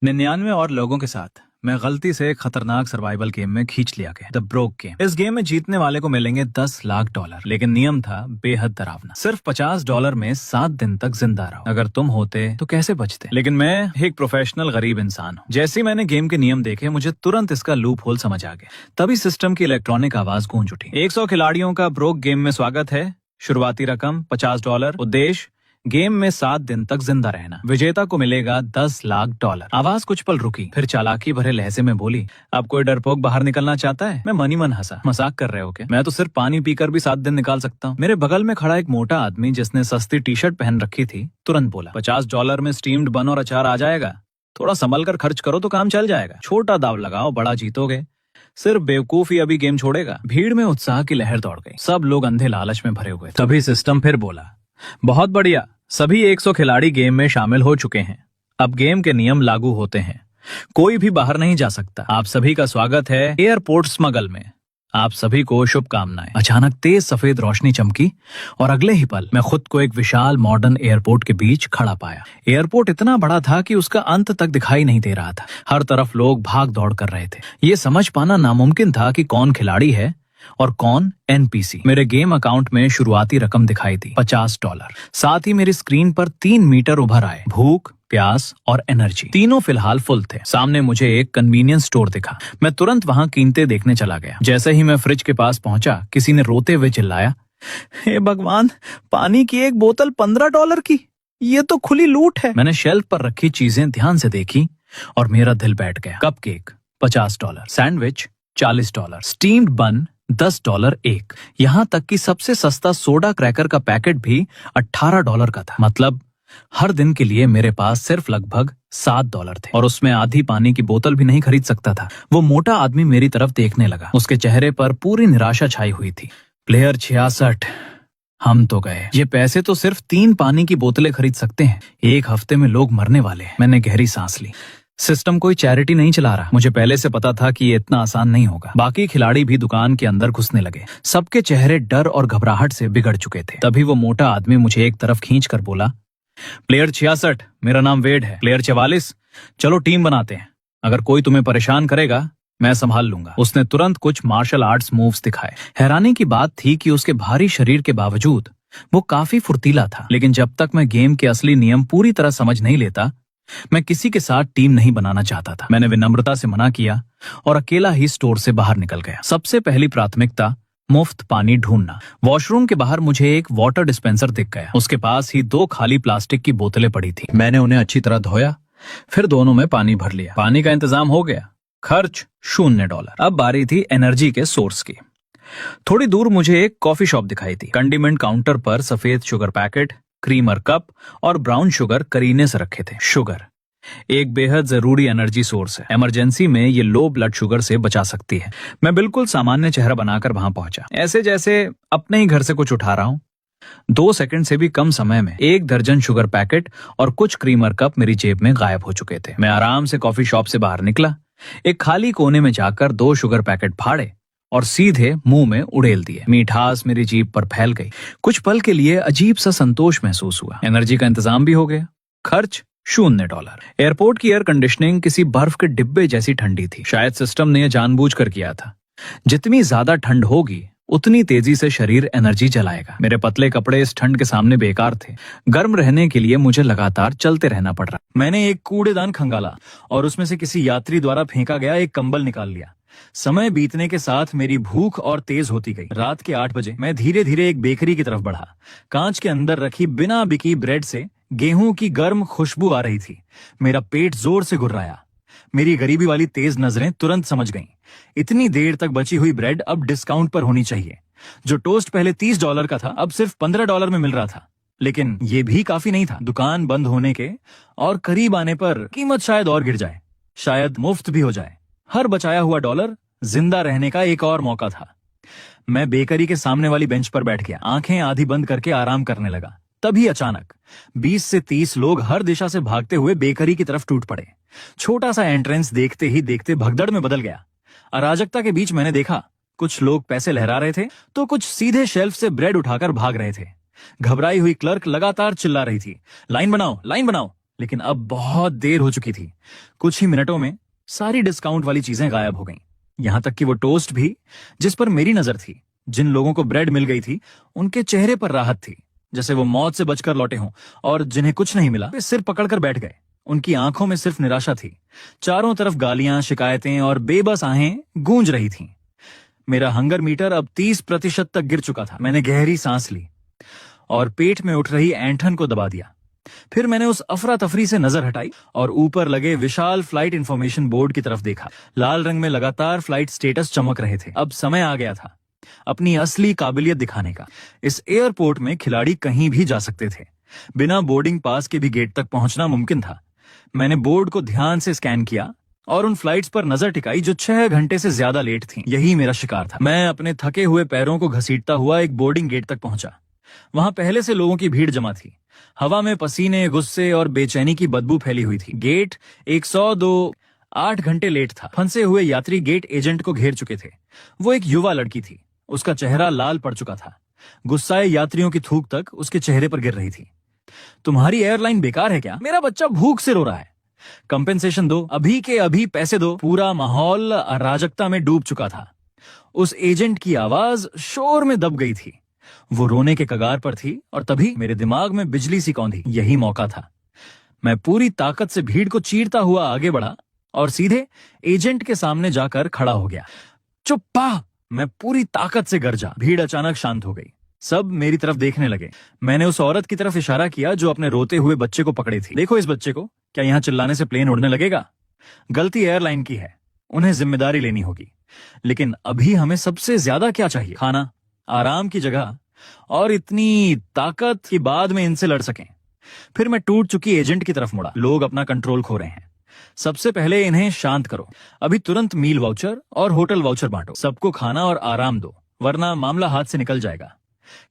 99 और लोगों के साथ मैं गलती से एक खतरनाक सर्वाइवल गेम में खींच लिया गया, द ब्रोक गेम। इस गेम में जीतने वाले को मिलेंगे 10 लाख डॉलर, लेकिन नियम था बेहद डरावना। सिर्फ $50 में 7 दिन तक जिंदा रहो। अगर तुम होते तो कैसे बचते? लेकिन मैं एक प्रोफेशनल गरीब इंसान हूँ। जैसे ही मैंने गेम के नियम देखे, मुझे तुरंत इसका लूप होल समझ आ गया। तभी सिस्टम की इलेक्ट्रॉनिक आवाज गूंज उठी। 100 खिलाड़ियों का ब्रोक गेम में स्वागत है। शुरुआती रकम $50। उद्देश्य गेम में 7 दिन तक जिंदा रहना। विजेता को मिलेगा 10 लाख डॉलर। आवाज कुछ पल रुकी, फिर चालाकी भरे लहजे में बोली, अब कोई डरपोक बाहर निकलना चाहता है? मैं मनी मन हंसा। मजाक कर रहे हो क्या? मैं तो सिर्फ पानी पीकर भी 7 दिन निकाल सकता हूँ। मेरे बगल में खड़ा एक मोटा आदमी जिसने सस्ती टी शर्ट पहन रखी थी तुरंत बोला, $50 में स्टीम्ड बन और अचार आ जाएगा। थोड़ा संभल कर खर्च करो तो काम चल जाएगा। छोटा दाव लगाओ, बड़ा जीतोगे। सिर्फ बेवकूफ ही अभी गेम छोड़ेगा। भीड़ में उत्साह की लहर दौड़ गई। सब लोग अंधे लालच में भरे हुए। तभी सिस्टम फिर बोला, बहुत बढ़िया, सभी 100 खिलाड़ी गेम में शामिल हो चुके हैं। अब गेम के नियम लागू होते हैं। कोई भी बाहर नहीं जा सकता। आप सभी का स्वागत है एयरपोर्ट स्मगल में। आप सभी को शुभकामनाएं। अचानक तेज सफेद रोशनी चमकी और अगले ही पल मैं खुद को एक विशाल मॉडर्न एयरपोर्ट के बीच खड़ा पाया। एयरपोर्ट इतना बड़ा था कि उसका अंत तक दिखाई नहीं दे रहा था। हर तरफ लोग भाग दौड़ कर रहे थे। ये समझ पाना नामुमकिन था कि कौन खिलाड़ी है और कौन एनपीसी। मेरे गेम अकाउंट में शुरुआती रकम दिखाई दी, $50। साथ ही मेरी स्क्रीन पर 3 मीटर उभर आए। भूख, प्यास और एनर्जी तीनों फिलहाल फुल थे। सामने मुझे एक कन्वीनियंस स्टोर दिखा। मैं तुरंत वहां कीमतें देखने चला गया। जैसे ही मैं फ्रिज के पास पहुंचा, किसी ने रोते हुए चिल्लाया, हे भगवान, पानी की एक बोतल $15 की, ये तो खुली लूट है। मैंने शेल्फ पर रखी चीजें ध्यान से देखी और मेरा दिल बैठ गया। कपकेक $50, सैंडविच $40, स्टीम्ड बन $10 एक। यहाँ तक कि सबसे सस्ता सोडा क्रैकर का पैकेट भी $18 का था। मतलब हर दिन के लिए मेरे पास सिर्फ लगभग $7 थे और उसमें आधी पानी की बोतल भी नहीं खरीद सकता था। वो मोटा आदमी मेरी तरफ देखने लगा। उसके चेहरे पर पूरी निराशा छाई हुई थी। प्लेयर 66, हम तो गए। ये पैसे तो सिर्फ 3 पानी की बोतलें खरीद सकते हैं। 1 हफ्ते में लोग मरने वाले हैं। मैंने गहरी सांस ली। सिस्टम कोई चैरिटी नहीं चला रहा। मुझे पहले से पता था कि ये इतना आसान नहीं होगा। बाकी खिलाड़ी भी दुकान के अंदर घुसने लगे। सबके चेहरे डर और घबराहट से बिगड़ चुके थे। तभी वो मोटा आदमी मुझे एक तरफ खींच कर बोला, प्लेयर 66, मेरा नाम वेड है। प्लेयर 44, चलो टीम बनाते हैं। अगर कोई तुम्हें परेशान करेगा मैं संभाल लूंगा। उसने तुरंत कुछ मार्शल आर्ट्स मूव्स दिखाए। हैरानी की बात थी कि उसके भारी शरीर के बावजूद वो काफी फुर्तीला था। लेकिन जब तक मैं गेम के असली नियम पूरी तरह समझ नहीं लेता, मैं किसी के साथ टीम नहीं बनाना चाहता था। मैंने विनम्रता से मना किया और अकेला ही स्टोर से बाहर निकल गया। सबसे पहली प्राथमिकता मुफ्त पानी ढूंढना। वॉशरूम के बाहर मुझे एक वाटर डिस्पेंसर दिख गया। उसके पास ही 2 खाली प्लास्टिक की बोतलें पड़ी थी। मैंने उन्हें अच्छी तरह धोया, फिर दोनों में पानी भर लिया। पानी का इंतजाम हो गया। खर्च $0। अब बारी थी एनर्जी के सोर्स की। थोड़ी दूर मुझे एक कॉफी शॉप दिखाई थी। कंडीमेंट काउंटर पर सफेद शुगर पैकेट, क्रीमर कप और ब्राउन शुगर करीने से रखे थे। शुगर एक बेहद जरूरी एनर्जी सोर्स है। इमरजेंसी में ये लो ब्लड शुगर से बचा सकती है। मैं बिल्कुल सामान्य चेहरा बनाकर वहां पहुंचा, ऐसे जैसे अपने ही घर से कुछ उठा रहा हूं। 2 सेकंड से भी कम समय में 1 दर्जन शुगर पैकेट और कुछ क्रीमर कप मेरी जेब में गायब हो चुके थे। मैं आराम से कॉफी शॉप से बाहर निकला। एक खाली कोने में जाकर 2 शुगर पैकेट फाड़े और सीधे मुंह में उड़ेल दिए। मिठास मेरी जीभ पर फैल गई। कुछ पल के लिए अजीब सा संतोष महसूस हुआ। एनर्जी का इंतजाम भी हो गया। खर्च $0। एयरपोर्ट की एयर कंडीशनिंग किसी बर्फ के डिब्बे जैसी ठंडी थी। शायद सिस्टम ने यह जानबूझकर किया था। जितनी ज्यादा ठंड होगी उतनी तेजी से शरीर एनर्जी जलाएगा। मेरे पतले कपड़े इस ठंड के सामने बेकार थे। गर्म रहने के लिए मुझे लगातार चलते रहना पड़ रहा। मैंने एक कूड़ेदान खंगाला और उसमें से किसी यात्री द्वारा फेंका गया एक कंबल निकाल लिया। समय बीतने के साथ मेरी भूख और तेज होती गई। रात के 8 बजे मैं धीरे धीरे एक बेकरी की तरफ बढ़ा। कांच के अंदर रखी बिना बिकी ब्रेड से गेहूं की गर्म खुशबू आ रही थी। मेरा पेट जोर से गुर्राया। मेरी गरीबी वाली तेज नजरें तुरंत समझ गईं। इतनी देर तक बची हुई ब्रेड अब डिस्काउंट पर होनी चाहिए। जो टोस्ट पहले $30 का था अब सिर्फ $15 में मिल रहा था। लेकिन ये भी काफी नहीं था। दुकान बंद होने के और करीब आने पर कीमत शायद और गिर जाए, शायद मुफ्त भी हो जाए। हर बचाया हुआ डॉलर जिंदा रहने का एक और मौका था। मैं बेकरी के सामने वाली बेंच पर बैठ गया, आंखें आधी बंद करके आराम करने लगा। तभी अचानक 20 से 30 लोग हर दिशा से भागते हुए बेकरी की तरफ टूट पड़े। छोटा सा एंट्रेंस देखते ही देखते भगदड़ में बदल गया। अराजकता के बीच मैंने देखा, कुछ लोग पैसे लहरा रहे थे तो कुछ सीधे शेल्फ से ब्रेड उठाकर भाग रहे थे। घबराई हुई क्लर्क लगातार चिल्ला रही थी, लाइन बनाओ, लाइन बनाओ। लेकिन अब बहुत देर हो चुकी थी। कुछ ही मिनटों में सारी डिस्काउंट वाली चीजें गायब हो गईं। यहां तक कि वो टोस्ट भी जिस पर मेरी नजर थी। जिन लोगों को ब्रेड मिल गई थी उनके चेहरे पर राहत थी, जैसे वो मौत से बचकर लौटे हों। और जिन्हें कुछ नहीं मिला वे सिर पकड़कर बैठ गए। उनकी आंखों में सिर्फ निराशा थी। चारों तरफ गालियां, शिकायतें और बेबस आहें गूंज रही थीं। मेरा हंगर मीटर अब 30% तक गिर चुका था। मैंने गहरी सांस ली और पेट में उठ रही ऐंठन को दबा दिया। फिर मैंने उस अफरा तफरी से नजर हटाई और ऊपर लगे विशाल फ्लाइट इंफॉर्मेशन बोर्ड की तरफ देखा। लाल रंग में लगातार फ्लाइट स्टेटस चमक रहे थे। अब समय आ गया था अपनी असली काबिलियत दिखाने का। इस एयरपोर्ट में खिलाड़ी कहीं भी जा सकते थे। बिना बोर्डिंग पास के भी गेट तक पहुंचना मुमकिन था। मैंने बोर्ड को ध्यान से स्कैन किया और उन फ्लाइट्स पर नजर टिकाई जो 6 घंटे से ज्यादा लेट थीं। यही मेरा शिकार था। मैं अपने थके हुए पैरों को घसीटता हुआ एक बोर्डिंग गेट तक पहुंचा। वहां पहले से लोगों की भीड़ जमा थी। हवा में पसीने, गुस्से और बेचैनी की बदबू फैली हुई थी। गेट 102 8 घंटे लेट था। फंसे हुए यात्री गेट एजेंट को घेर चुके थे। वो एक युवा लड़की थी। उसका चेहरा लाल पड़ चुका था। गुस्साए यात्रियों की थूक तक उसके चेहरे पर गिर रही थी। तुम्हारी एयरलाइन बेकार है क्या? मेरा बच्चा भूख से रो रहा है। कंपेंसेशन दो, अभी के अभी पैसे दो। पूरा माहौल अराजकता में डूब चुका था। उस एजेंट की आवाज शोर में दब गई थी। वो रोने के कगार पर थी और तभी मेरे दिमाग में बिजली सी कौंधी। यही मौका था। मैं पूरी ताकत से भीड़ को चीरता हुआ आगे बढ़ा और सीधे एजेंट के सामने जाकर खड़ा हो गया। चुप पा! मैं पूरी ताकत से गरजा। भीड़ अचानक शांत हो गई। सब मेरी तरफ देखने लगे। मैंने उस औरत की तरफ इशारा किया जो अपने रोते हुए बच्चे को पकड़े थी। देखो इस बच्चे को, क्या यहां चिल्लाने से प्लेन उड़ने लगेगा? गलती एयरलाइन की है, उन्हें जिम्मेदारी लेनी होगी। लेकिन अभी हमें सबसे ज्यादा क्या चाहिए? खाना, आराम की जगह और इतनी ताकत कि बाद में इनसे लड़ सकें। फिर मैं टूट चुकी एजेंट की तरफ मुड़ा। लोग अपना कंट्रोल खो रहे हैं। सबसे पहले इन्हें शांत करो। अभी तुरंत मील वाउचर और होटल वाउचर बांटो। सबको खाना और आराम दो, वरना मामला हाथ से निकल जाएगा।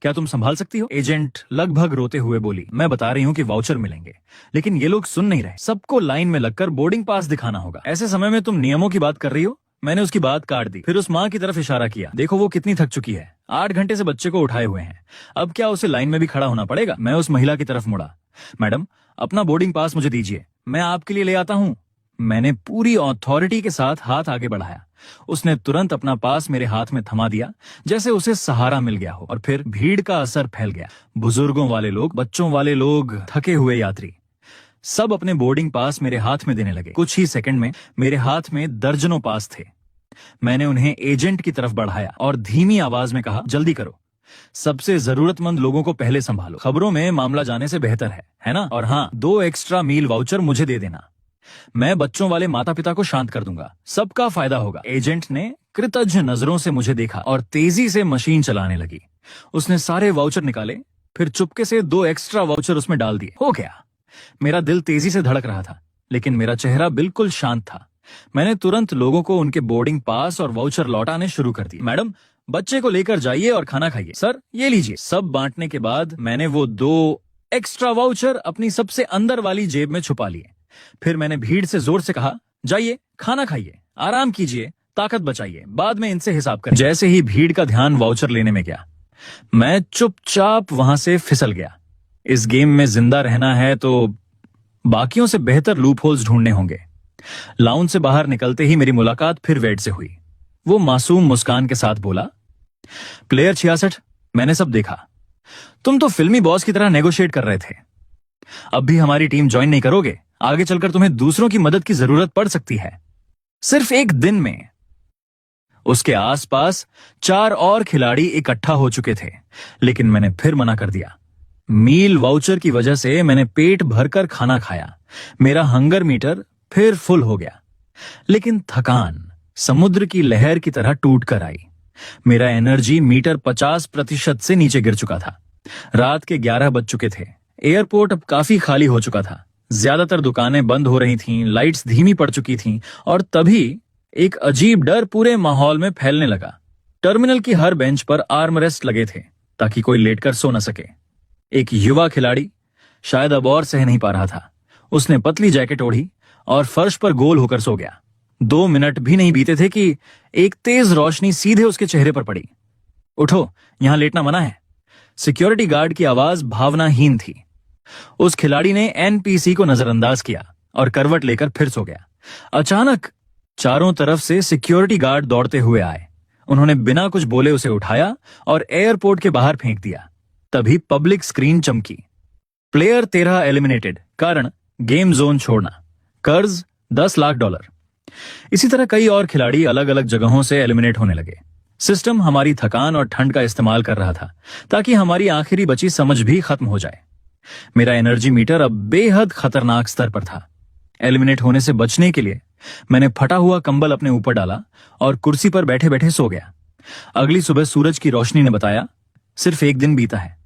क्या तुम संभाल सकती हो? एजेंट लगभग रोते हुए बोली। मैं बता रही हूँ कि वाउचर मिलेंगे, लेकिन ये लोग सुन नहीं रहे। सबको लाइन में लगकर बोर्डिंग पास दिखाना होगा। ऐसे समय में तुम नियमों की बात कर रही हो? मैंने उसकी बात काट दी। फिर उस माँ की तरफ इशारा किया। देखो वो कितनी थक चुकी है। 8 घंटे से बच्चे को उठाए हुए हैं। अब क्या उसे लाइन में भी खड़ा होना पड़ेगा? मैं उस महिला की तरफ मुड़ा। मैडम, अपना बोर्डिंग पास मुझे दीजिए, मैं आपके लिए ले आता हूँ। मैंने पूरी अथॉरिटी के साथ हाथ आगे बढ़ाया। उसने तुरंत अपना पास मेरे हाथ में थमा दिया, जैसे उसे सहारा मिल गया हो। और फिर भीड़ का असर फैल गया। बुजुर्गों वाले लोग, बच्चों वाले लोग, थके हुए यात्री, सब अपने बोर्डिंग पास मेरे हाथ में देने लगे। कुछ ही सेकंड में मेरे हाथ में दर्जनों पास थे। मैंने उन्हें एजेंट की तरफ बढ़ाया और धीमी आवाज में कहा, जल्दी करो, सबसे जरूरतमंद लोगों को पहले संभालो। खबरों में मामला जाने से बेहतर है ना? और हाँ, 2 एक्स्ट्रा मील वाउचर मुझे दे देना। मैं बच्चों वाले माता पिता को शांत कर दूंगा। सबका फायदा होगा। एजेंट ने कृतज्ञ नजरों से मुझे देखा और तेजी से मशीन चलाने लगी। उसने सारे वाउचर निकाले, फिर चुपके से 2 एक्स्ट्रा वाउचर उसमें डाल दिए। हो गया। मेरा दिल तेजी से धड़क रहा था, लेकिन मेरा चेहरा बिल्कुल शांत था। मैंने तुरंत लोगों को उनके बोर्डिंग पास और वाउचर लौटाने शुरू कर दिए। मैडम, बच्चे को लेकर जाइए और खाना खाइए। सर, ये लीजिए। सब बांटने के बाद मैंने वो 2 एक्स्ट्रा वाउचर अपनी सबसे अंदर वाली जेब में छुपा लिए। फिर मैंने भीड़ से जोर से कहा, जाइए, खाना खाइए, आराम कीजिए, ताकत बचाइए, बाद में इनसे हिसाब करें। जैसे ही भीड़ का ध्यान वाउचर लेने में गया, मैं चुपचाप वहां से फिसल गया। इस गेम में जिंदा रहना है तो बाकियों से बेहतर लूप होल्स ढूंढने होंगे। लाउंज से बाहर निकलते ही मेरी मुलाकात फिर वेड से हुई। वो मासूम मुस्कान के साथ बोला, प्लेयर 66, मैंने सब देखा। तुम तो फिल्मी बॉस की तरह नेगोशिएट कर रहे थे। अब भी हमारी टीम ज्वाइन नहीं करोगे? आगे चलकर तुम्हें दूसरों की मदद की जरूरत पड़ सकती है। सिर्फ एक दिन में उसके आसपास 4 और खिलाड़ी इकट्ठा हो चुके थे, लेकिन मैंने फिर मना कर दिया। मील वाउचर की वजह से मैंने पेट भरकर खाना खाया। मेरा हंगर मीटर फिर फुल हो गया, लेकिन थकान समुद्र की लहर की तरह टूट कर आई। मेरा एनर्जी मीटर 50% से नीचे गिर चुका था। रात के 11 बज चुके थे। एयरपोर्ट अब काफी खाली हो चुका था। ज्यादातर दुकानें बंद हो रही थीं, लाइट्स धीमी पड़ चुकी थीं, और तभी एक अजीब डर पूरे माहौल में फैलने लगा। टर्मिनल की हर बेंच पर आर्म रेस्ट लगे थे ताकि कोई लेटकर सो न सके। एक युवा खिलाड़ी शायद अब और सह नहीं पा रहा था। उसने पतली जैकेट ओढ़ी और फर्श पर गोल होकर सो गया। 2 मिनट भी नहीं बीते थे कि एक तेज रोशनी सीधे उसके चेहरे पर पड़ी। उठो, यहां लेटना मना है। सिक्योरिटी गार्ड की आवाज भावनाहीन थी। उस खिलाड़ी ने एनपीसी को नजरअंदाज किया और करवट लेकर फिर सो गया। अचानक चारों तरफ से सिक्योरिटी गार्ड दौड़ते हुए आए। उन्होंने बिना कुछ बोले उसे उठाया और एयरपोर्ट के बाहर फेंक दिया। तभी पब्लिक स्क्रीन चमकी, प्लेयर 13 एलिमिनेटेड, कारण गेम जोन छोड़ना, कर्ज $10 लाख। इसी तरह कई और खिलाड़ी अलग अलग जगहों से एलिमिनेट होने लगे। सिस्टम हमारी थकान और ठंड का इस्तेमाल कर रहा था ताकि हमारी आखिरी बची समझ भी खत्म हो जाए। मेरा एनर्जी मीटर अब बेहद खतरनाक स्तर पर था। एलिमिनेट होने से बचने के लिए मैंने फटा हुआ कंबल अपने ऊपर डाला और कुर्सी पर बैठे बैठे सो गया। अगली सुबह सूरज की रोशनी ने बताया, सिर्फ एक दिन बीता है।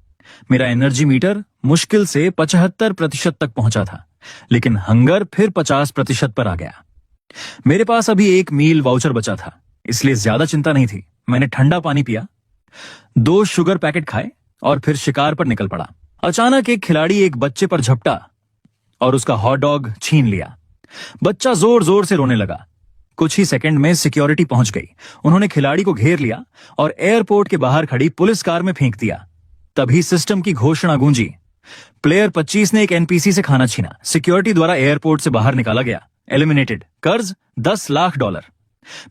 मेरा एनर्जी मीटर मुश्किल से 75% तक पहुंचा था, लेकिन हंगर फिर 50% पर आ गया। मेरे पास अभी 1 मील वाउचर बचा था, इसलिए ज्यादा चिंता नहीं थी। मैंने ठंडा पानी पिया, 2 शुगर पैकेट खाए और फिर शिकार पर निकल पड़ा। अचानक एक खिलाड़ी एक बच्चे पर झपटा और उसका हॉट डॉग छीन लिया। बच्चा जोर जोर से रोने लगा। कुछ ही सेकंड में सिक्योरिटी पहुंच गई। उन्होंने खिलाड़ी को घेर लिया और एयरपोर्ट के बाहर खड़ी पुलिस कार में फेंक दिया। तभी सिस्टम की घोषणा गूंजी, प्लेयर 25 ने एक एनपीसी से खाना छीना, सिक्योरिटी द्वारा एयरपोर्ट से बाहर निकाला गया, एलिमिनेटेड, कर्ज $10 लाख।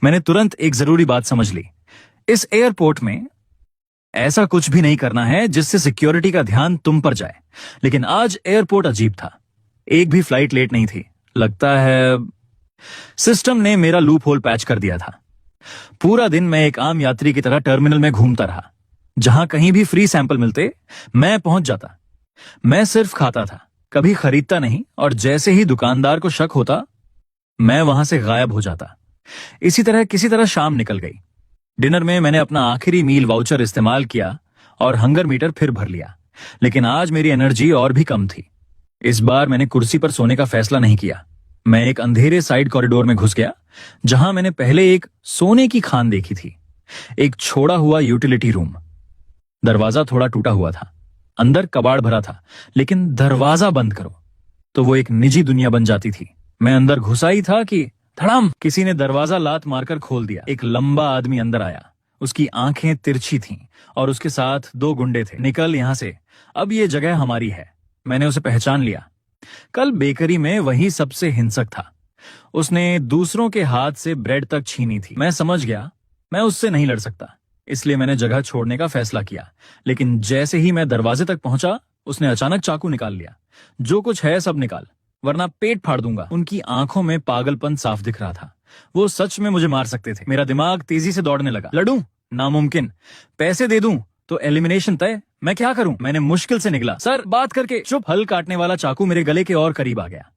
मैंने तुरंत एक जरूरी बात समझ ली, इस एयरपोर्ट में ऐसा कुछ भी नहीं करना है जिससे सिक्योरिटी का ध्यान तुम पर जाए। लेकिन आज एयरपोर्ट अजीब था, एक भी फ्लाइट लेट नहीं थी। लगता है सिस्टम ने मेरा लूप होल पैच कर दिया था। पूरा दिन मैं एक आम यात्री की तरह टर्मिनल में घूमता रहा। जहां कहीं भी फ्री सैंपल मिलते मैं पहुंच जाता। मैं सिर्फ खाता था, कभी खरीदता नहीं, और जैसे ही दुकानदार को शक होता मैं वहां से गायब हो जाता। इसी तरह किसी तरह शाम निकल गई। डिनर में मैंने अपना आखिरी मील वाउचर इस्तेमाल किया और हंगर मीटर फिर भर लिया। लेकिन आज मेरी एनर्जी और भी कम थी। इस बार मैंने कुर्सी पर सोने का फैसला नहीं किया। मैं एक अंधेरे साइड कॉरिडोर में घुस गया, जहां मैंने पहले एक सोने की खान देखी थी। एक छोड़ा हुआ यूटिलिटी रूम। दरवाजा थोड़ा टूटा हुआ था, अंदर कबाड़ भरा था, लेकिन दरवाजा बंद करो तो वो एक निजी दुनिया बन जाती थी। मैं अंदर घुसा ही था कि धड़ाम, किसी ने दरवाजा लात मारकर खोल दिया। एक लंबा आदमी अंदर आया। उसकी आंखें तिरछी थीं और उसके साथ 2 गुंडे थे। निकल यहां से, अब ये जगह हमारी है। मैंने उसे पहचान लिया। कल बेकरी में वही सबसे हिंसक था। उसने दूसरों के हाथ से ब्रेड तक छीनी थी। मैं समझ गया मैं उससे नहीं लड़ सकता, इसलिए मैंने जगह छोड़ने का फैसला किया। लेकिन जैसे ही मैं दरवाजे तक पहुंचा, उसने अचानक चाकू निकाल लिया। जो कुछ है सब निकाल, वरना पेट फाड़ दूंगा। उनकी आंखों में पागलपन साफ दिख रहा था। वो सच में मुझे मार सकते थे। मेरा दिमाग तेजी से दौड़ने लगा। लड़ूं? नामुमकिन। पैसे दे दूं तो एलिमिनेशन तय। मैं क्या करूं? मैंने मुश्किल से निकला, सर बात करके। चुप। हल काटने वाला चाकू मेरे गले के और करीब आ गया।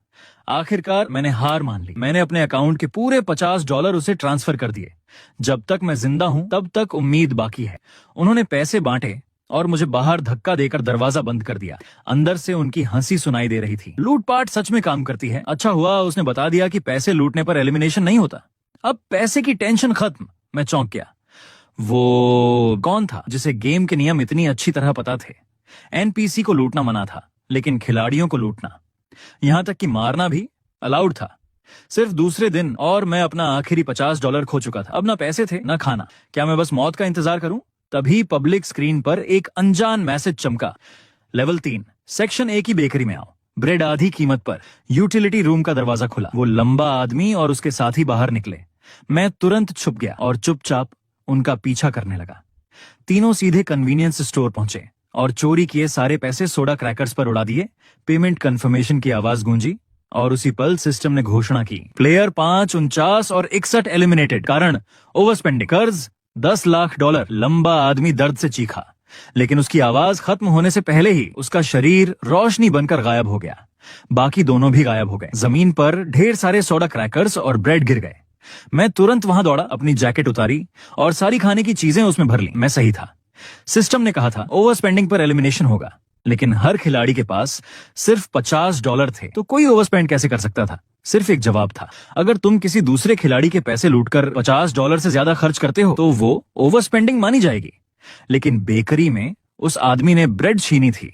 आखिरकार मैंने हार मान ली। मैंने अपने अकाउंट के पूरे $50 उसे ट्रांसफर कर दिए। जब तक मैं जिंदा हूं तब तक उम्मीद बाकी है। उन्होंने पैसे बांटे और मुझे बाहर धक्का देकर दरवाजा बंद कर दिया। अंदर से उनकी हंसी सुनाई दे रही थी। लूटपाट सच में काम करती है। अच्छा हुआ उसने बता दिया कि पैसे लूटने पर एलिमिनेशन नहीं होता। अब पैसे की टेंशन खत्म। मैं चौंक गया। वो कौन था जिसे गेम के नियम इतनी अच्छी तरह पता थे? एनपीसी को लूटना मना था, लेकिन खिलाड़ियों को लूटना, यहां तक कि मारना भी अलाउड था। सिर्फ दूसरे दिन और मैं अपना आखिरी $50 खो चुका था। अब ना पैसे थे ना खाना। क्या मैं बस मौत का इंतजार करूं? तभी पब्लिक स्क्रीन पर एक अनजान मैसेज चमका, लेवल 3, सेक्शन A की बेकरी में आओ, ब्रेड आधी कीमत पर। यूटिलिटी रूम का दरवाजा खुला। वो लंबा आदमी और उसके साथी बाहर निकले। मैं तुरंत छुप गया और चुपचाप उनका पीछा करने लगा। तीनों सीधे कन्वीनियंस स्टोर पहुंचे और चोरी किए सारे पैसे सोडा क्रैकर्स पर उड़ा दिए। पेमेंट कंफर्मेशन की आवाज गूंजी और उसी पल सिस्टम ने घोषणा की, प्लेयर 5, 49 और 61 एलिमिनेटेड, कारण ओवर स्पेंडिंग, कर्ज $10 लाख। लंबा आदमी दर्द से चीखा, लेकिन उसकी आवाज खत्म होने से पहले ही उसका शरीर रोशनी बनकर गायब हो गया। बाकी दोनों भी गायब हो गए। जमीन पर ढेर सारे सोडा क्रैकर्स और ब्रेड गिर गए। मैं तुरंत वहां दौड़ा, अपनी जैकेट उतारी और सारी खाने की चीजें उसमें भर ली। मैं सही था। सिस्टम ने कहा था ओवर स्पेंडिंग पर एलिमिनेशन होगा, लेकिन हर खिलाड़ी के पास सिर्फ $50 थे, तो कोई ओवर स्पेंड कैसे कर सकता था? सिर्फ एक जवाब था, अगर तुम किसी दूसरे खिलाड़ी के पैसे लूटकर $50 से ज्यादा खर्च करते हो तो वो ओवर स्पेंडिंग मानी जाएगी। लेकिन बेकरी में उस आदमी ने ब्रेड छीनी थी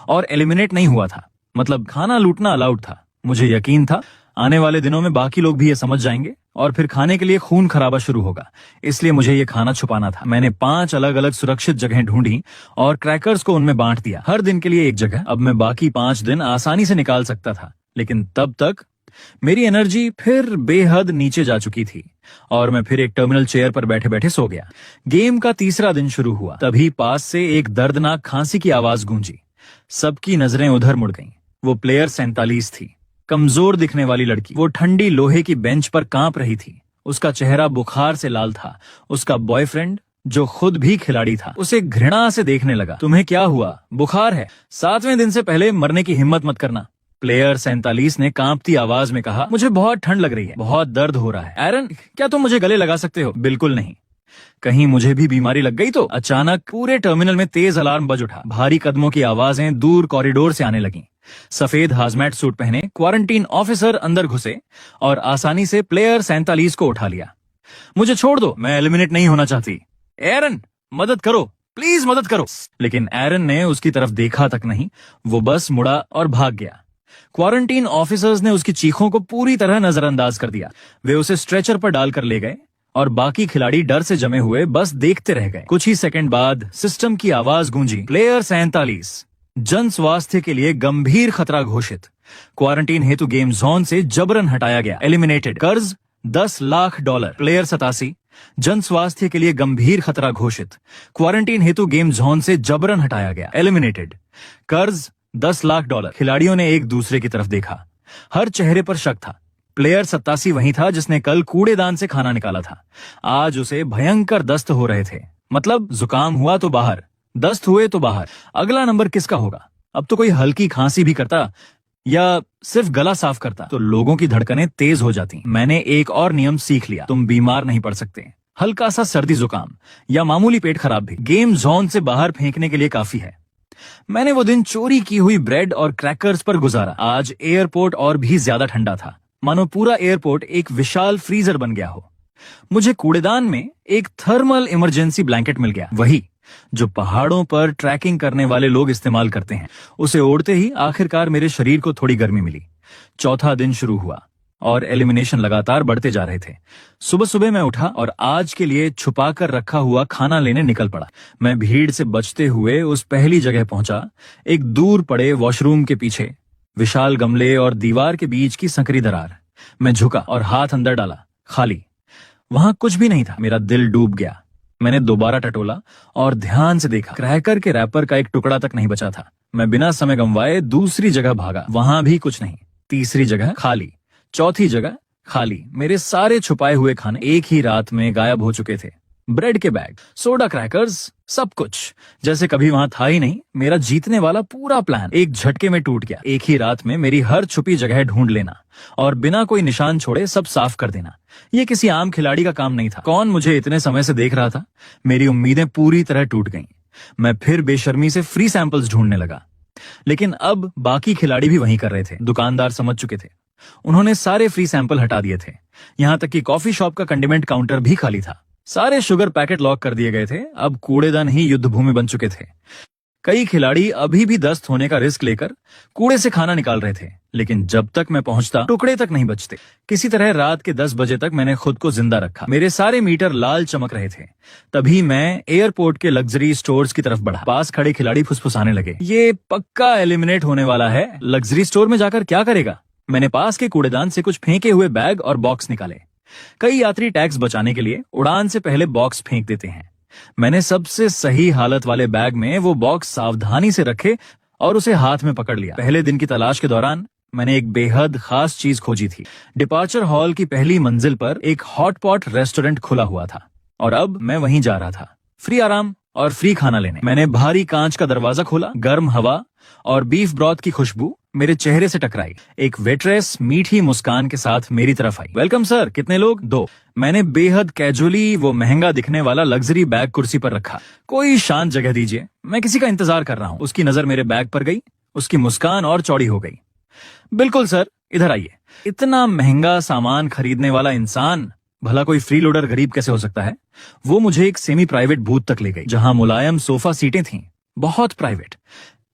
और एलिमिनेट नहीं हुआ था, मतलब खाना लूटना अलाउड था। मुझे यकीन था आने वाले दिनों में बाकी लोग भी ये समझ जाएंगे। और फिर खाने के लिए खून खराबा शुरू होगा, इसलिए मुझे ये खाना छुपाना था। मैंने 5 अलग अलग सुरक्षित जगहें ढूंढी और क्रैकर्स को उनमें बांट दिया, हर दिन के लिए एक जगह। अब मैं बाकी 5 दिन आसानी से निकाल सकता था, लेकिन तब तक मेरी एनर्जी फिर बेहद नीचे जा चुकी थी और मैं फिर एक टर्मिनल चेयर पर बैठे बैठे सो गया। गेम का तीसरा दिन शुरू हुआ, तभी पास से एक दर्दनाक खांसी की आवाज गूंजी। सबकी नजरें उधर मुड़ गईं। वो प्लेयर 47 थी, कमजोर दिखने वाली लड़की। वो ठंडी लोहे की बेंच पर कांप रही थी, उसका चेहरा बुखार से लाल था। उसका बॉयफ्रेंड, जो खुद भी खिलाड़ी था, उसे घृणा से देखने लगा। तुम्हें क्या हुआ? बुखार है? 7वें दिन से पहले मरने की हिम्मत मत करना। प्लेयर 47 ने कांपती आवाज में कहा, मुझे बहुत ठंड लग रही है, बहुत दर्द हो रहा है। एरन, क्या तुम मुझे गले लगा सकते हो? बिल्कुल नहीं। कहीं मुझे भी बीमारी लग गई तो? अचानक पूरे टर्मिनल में तेज अलार्म बज उठा। भारी कदमों की आवाजें दूर कॉरिडोर से आने लगीं। सफेद हाजमैट सूट पहने क्वारंटीन ऑफिसर अंदर घुसे और आसानी से प्लेयर 47 को उठा लिया। मुझे छोड़ दो, मैं एलिमिनेट नहीं होना चाहती। एरन, मदद करो, प्लीज मदद करो। लेकिन एरन ने उसकी तरफ देखा तक नहीं, वो बस मुड़ा और भाग गया। क्वारंटीन ऑफिसर्स ने उसकी चीखों को पूरी तरह नजरअंदाज कर दिया। वे उसे स्ट्रेचर पर डालकर ले गए और बाकी खिलाड़ी डर से जमे हुए बस देखते रह गए। कुछ ही सेकंड बाद सिस्टम की आवाज गूंजी, प्लेयर 47 जन स्वास्थ्य के लिए गंभीर खतरा घोषित, क्वारंटीन हेतु गेम जोन से जबरन हटाया गया, एलिमिनेटेड, कर्ज $10 लाख। प्लेयर 87 जन स्वास्थ्य के लिए गंभीर खतरा घोषित, क्वारंटीन हेतु गेम जोन से जबरन हटाया गया, एलिमिनेटेड, कर्ज $10 लाख। खिलाड़ियों ने एक दूसरे की तरफ देखा, हर चेहरे पर शक था। प्लेयर 87 वही था जिसने कल कूड़ेदान से खाना निकाला था। आज उसे भयंकर दस्त हो रहे थे, मतलब जुकाम हुआ तो बाहर, दस्त हुए तो बाहर। अगला नंबर किसका होगा? अब तो कोई हल्की खांसी भी करता या सिर्फ गला साफ करता तो लोगों की धड़कनें तेज हो जाती। मैंने एक और नियम सीख लिया, तुम बीमार नहीं पड़ सकते। हल्का सा सर्दी जुकाम या मामूली पेट खराब भी गेम जोन से बाहर फेंकने के लिए काफी है। मैंने वो दिन चोरी की हुई ब्रेड और क्रैकर्स पर गुजारा। आज एयरपोर्ट और भी ज्यादा ठंडा था, मानो पूरा एयरपोर्ट एक विशाल फ्रीजर बन गया हो। मुझे कूड़ेदान में एक थर्मल इमरजेंसी ब्लैंकेट मिल गया, वही जो पहाड़ों पर ट्रैकिंग करने वाले लोग इस्तेमाल करते हैं। उसे ओढ़ते ही आखिरकार मेरे शरीर को थोड़ी गर्मी मिली। चौथा दिन शुरू हुआ और एलिमिनेशन लगातार बढ़ते जा रहे थे। सुबह सुबह मैं उठा और आज के लिए छुपा कर रखा हुआ खाना लेने निकल पड़ा। मैं भीड़ से बचते हुए उस पहली जगह पहुंचा, एक दूर पड़े वॉशरूम के पीछे, विशाल गमले और दीवार के बीच की संकरी दरार। मैं झुका और हाथ अंदर डाला, खाली। वहां कुछ भी नहीं था। मेरा दिल डूब गया। मैंने दोबारा टटोला और ध्यान से देखा, क्रैकर के रैपर का एक टुकड़ा तक नहीं बचा था। मैं बिना समय गंवाए दूसरी जगह भागा, वहां भी कुछ नहीं। तीसरी जगह खाली, चौथी जगह खाली। मेरे सारे छुपाए हुए खाने एक ही रात में गायब हो चुके थे। ब्रेड के बैग, सोडा क्रैकर्स, सब कुछ जैसे कभी वहां था ही नहीं। मेरा जीतने वाला पूरा प्लान एक झटके में टूट गया। एक ही रात में मेरी हर छुपी जगह ढूंढ लेना और बिना कोई निशान छोड़े सब साफ कर देना, ये किसी आम खिलाड़ी का काम नहीं था। कौन मुझे इतने समय से देख रहा था? मेरी उम्मीदें पूरी तरह टूट गईं। मैं फिर बेशर्मी से फ्री सैंपल्स ढूंढने लगा, लेकिन अब बाकी खिलाड़ी भी वही कर रहे थे। दुकानदार समझ चुके थे, उन्होंने सारे फ्री सैंपल हटा दिए थे। यहां तक कि कॉफी शॉप का कंडिमेंट काउंटर भी खाली था। सारे शुगर पैकेट लॉक कर दिए गए थे। अब कूड़ेदान ही युद्ध भूमि बन चुके थे। कई खिलाड़ी अभी भी दस्त होने का रिस्क लेकर कूड़े से खाना निकाल रहे थे, लेकिन जब तक मैं पहुंचता टुकड़े तक नहीं बचते। किसी तरह रात के 10 बजे तक मैंने खुद को जिंदा रखा। मेरे सारे मीटर लाल चमक रहे थे। तभी मैं एयरपोर्ट के लग्जरी स्टोर्स की तरफ बढ़ा। पास खड़े खिलाड़ी फुसफुसाने लगे, ये पक्का एलिमिनेट होने वाला है, लग्जरी स्टोर में जाकर क्या करेगा? मैंने पास के कूड़ेदान से कुछ फेंके हुए बैग और बॉक्स निकाले। कई यात्री टैक्स बचाने के लिए उड़ान से पहले बॉक्स फेंक देते हैं। मैंने सबसे सही हालत वाले बैग में वो बॉक्स सावधानी से रखे और उसे हाथ में पकड़ लिया। पहले दिन की तलाश के दौरान मैंने एक बेहद खास चीज खोजी थी। डिपार्चर हॉल की पहली मंजिल पर एक हॉटपॉट रेस्टोरेंट खुला हुआ था और अब मैं वहीं जा रहा था, फ्री आराम और फ्री खाना लेने। मैंने भारी कांच का दरवाजा खोला। गर्म हवा और बीफ ब्रॉथ की खुशबू मेरे चेहरे से टकराई। एक वेट्रेस मीठी मुस्कान के साथ मेरी तरफ आई। वेलकम सर, कितने लोग? 2। मैंने बेहद कैजुअली वो महंगा दिखने वाला लग्जरी बैग कुर्सी पर रखा। कोई शांत जगह दीजिए, मैं किसी का इंतजार कर रहा हूँ। उसकी नजर मेरे बैग पर गई, उसकी मुस्कान और चौड़ी हो गई। बिल्कुल सर, इधर आइए। इतना महंगा सामान खरीदने वाला इंसान भला कोई फ्री लोडर गरीब कैसे हो सकता है? वो मुझे एक सेमी प्राइवेट बूथ तक ले गई, जहां मुलायम सोफा सीटें थीं, बहुत प्राइवेट।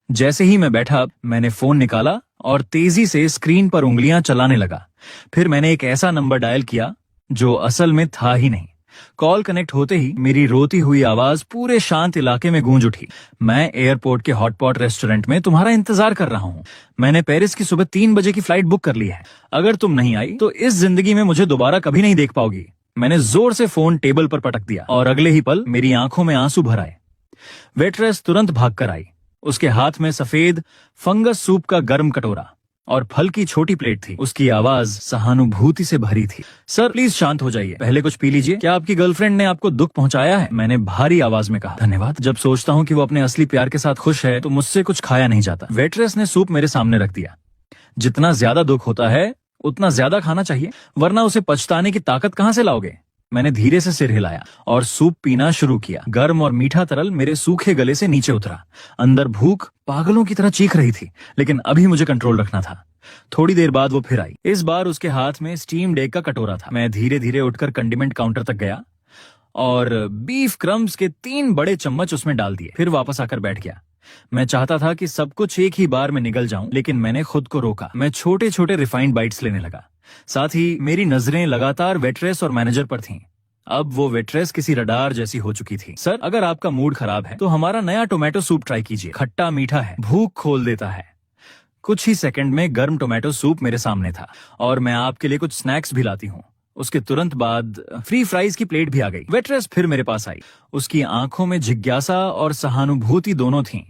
जैसे ही मैं बैठा, मैंने फोन निकाला और तेजी से स्क्रीन पर उंगलियां चलाने लगा। फिर मैंने एक ऐसा नंबर डायल किया जो असल में था ही नहीं। कॉल कनेक्ट होते ही मेरी रोती हुई आवाज पूरे शांत इलाके में गूंज उठी। मैं एयरपोर्ट के हॉटपॉट रेस्टोरेंट में तुम्हारा इंतजार कर रहा हूँ। मैंने पेरिस की सुबह 3 बजे की फ्लाइट बुक कर ली है। अगर तुम नहीं आई तो इस जिंदगी में मुझे दोबारा कभी नहीं देख पाओगी। मैंने जोर से फोन टेबल पर पटक दिया और अगले ही पल मेरी आंखों में आंसू भर आए। वेट्रेस तुरंत भागकर आई। उसके हाथ में सफेद फंगस सूप का गर्म कटोरा और फल की छोटी प्लेट थी। उसकी आवाज सहानुभूति से भरी थी। सर प्लीज शांत हो जाइए, पहले कुछ पी लीजिए। क्या आपकी गर्लफ्रेंड ने आपको दुख पहुंचाया है? मैंने भारी आवाज में कहा। धन्यवाद। जब सोचता हूँ कि वो अपने असली प्यार के साथ खुश है तो मुझसे कुछ खाया नहीं जाता। वेट्रेस ने सूप मेरे सामने रख दिया। जितना ज्यादा दुख होता है उतना ज्यादा खाना चाहिए, वरना उसे पछताने की ताकत कहाँ से लाओगे? मैंने धीरे से सिर हिलाया और सूप पीना शुरू किया। गर्म और मीठा तरल मेरे सूखे गले से नीचे उतरा। अंदर भूख पागलों की तरह चीख रही थी, लेकिन अभी मुझे कंट्रोल रखना था। थोड़ी देर बाद वो फिर आई। इस बार उसके हाथ में स्टीम्ड एग का कटोरा था। मैं धीरे धीरे उठकर कंडीमेंट काउंटर तक गया और बीफ क्रम्स के 3 बड़े चम्मच उसमें डाल दिए। फिर वापस आकर बैठ गया। मैं चाहता था कि सब कुछ एक ही बार में निगल जाऊं, लेकिन मैंने खुद को रोका। मैं छोटे छोटे रिफाइंड बाइट्स लेने लगा। साथ ही मेरी नजरें लगातार वेट्रेस और मैनेजर पर थीं। अब वो वेट्रेस किसी रडार जैसी हो चुकी थी। सर, अगर आपका मूड खराब है तो हमारा नया टोमेटो सूप ट्राई कीजिए। खट्टा मीठा है, भूख खोल देता है। कुछ ही सेकंड में गर्म टोमेटो सूप मेरे सामने था और मैं आपके लिए कुछ स्नैक्स भी लाती हूँ। उसके तुरंत बाद फ्री फ्राइज की प्लेट भी आ गई। वेट्रेस फिर मेरे पास आई। उसकी आंखों में जिज्ञासा और सहानुभूति दोनों थीं।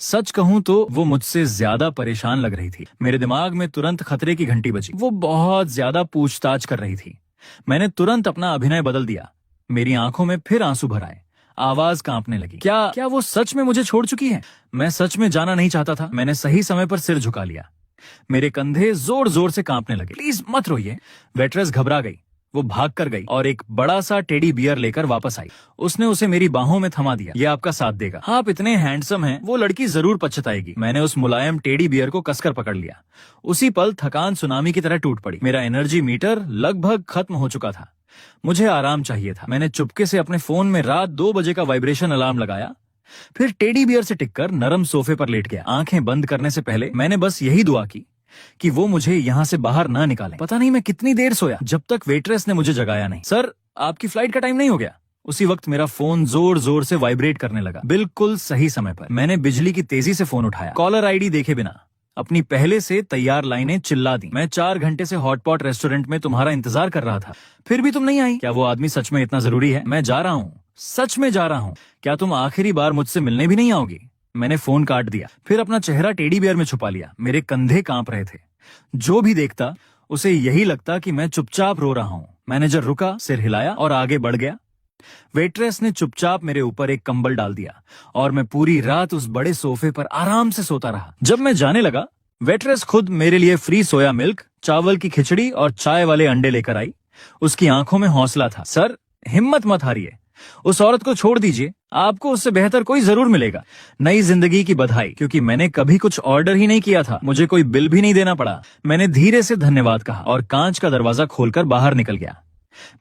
सच कहूं तो वो मुझसे ज्यादा परेशान लग रही थी। मेरे दिमाग में तुरंत खतरे की घंटी बजी। वो बहुत ज्यादा पूछताछ कर रही थी। मैंने तुरंत अपना अभिनय बदल दिया। मेरी आंखों में फिर आंसू भर आए। आवाज कांपने लगी। क्या वो सच में मुझे छोड़ चुकी है? मैं सच में जाना नहीं चाहता था। मैंने सही समय पर सिर झुका लिया। मेरे कंधे जोर जोर से कांपने लगे। प्लीज मत रोइए। वेट्रेस घबरा गई। वो भाग कर गई और एक बड़ा सा टेडी बियर लेकर वापस आई। उसने उसे मेरी बाहों में थमा दिया। ये आपका साथ देगा। आप इतने हैंडसम हैं, वो लड़की जरूर पछताएगी। मैंने उस मुलायम टेडी बियर को कसकर पकड़ लिया। उसी पल थकान सुनामी की तरह टूट पड़ी। मेरा एनर्जी मीटर लगभग खत्म हो चुका था। मुझे आराम चाहिए था। मैंने चुपके से अपने फोन में रात 2 बजे का वाइब्रेशन अलार्म लगाया। फिर टेडी बियर से टिककर नरम सोफे पर लेट गया। आंखें बंद करने से पहले मैंने बस यही दुआ की कि वो मुझे यहाँ से बाहर ना निकाले। पता नहीं मैं कितनी देर सोया, जब तक वेट्रेस ने मुझे जगाया नहीं। सर, आपकी फ्लाइट का टाइम नहीं हो गया? उसी वक्त मेरा फोन जोर जोर से वाइब्रेट करने लगा। बिल्कुल सही समय पर मैंने बिजली की तेजी से फोन उठाया। कॉलर आईडी देखे बिना अपनी पहले से तैयार लाइनें चिल्ला दी। मैं 4 घंटे से हॉटपॉट रेस्टोरेंट में तुम्हारा इंतजार कर रहा था, फिर भी तुम नहीं आई। क्या वो आदमी सच में इतना जरूरी है? मैं जा रहा हूँ, सच में जा रहा हूँ। क्या तुम आखिरी बार मुझसे मिलने भी नहीं आओगी? मैंने फोन काट दिया। फिर अपना चेहरा टेडी बियर में छुपा लिया। मेरे कंधे कांप रहे थे। जो भी देखता उसे यही लगता कि मैं चुपचाप रो रहा हूँ। मैनेजर रुका, सिर हिलाया और आगे बढ़ गया। वेट्रेस ने चुपचाप मेरे ऊपर एक कंबल डाल दिया और मैं पूरी रात उस बड़े सोफे पर आराम से सोता रहा। जब मैं जाने लगा, वेट्रेस खुद मेरे लिए फ्री सोया मिल्क, चावल की खिचड़ी और चाय वाले अंडे लेकर आई। उसकी आंखों में हौसला था। सर, हिम्मत मत हारिए। उस औरत को छोड़ दीजिए, आपको उससे बेहतर कोई जरूर मिलेगा। नई जिंदगी की बधाई। क्योंकि मैंने कभी कुछ ऑर्डर ही नहीं किया था, मुझे कोई बिल भी नहीं देना पड़ा। मैंने धीरे से धन्यवाद कहा और कांच का दरवाजा खोलकर बाहर निकल गया।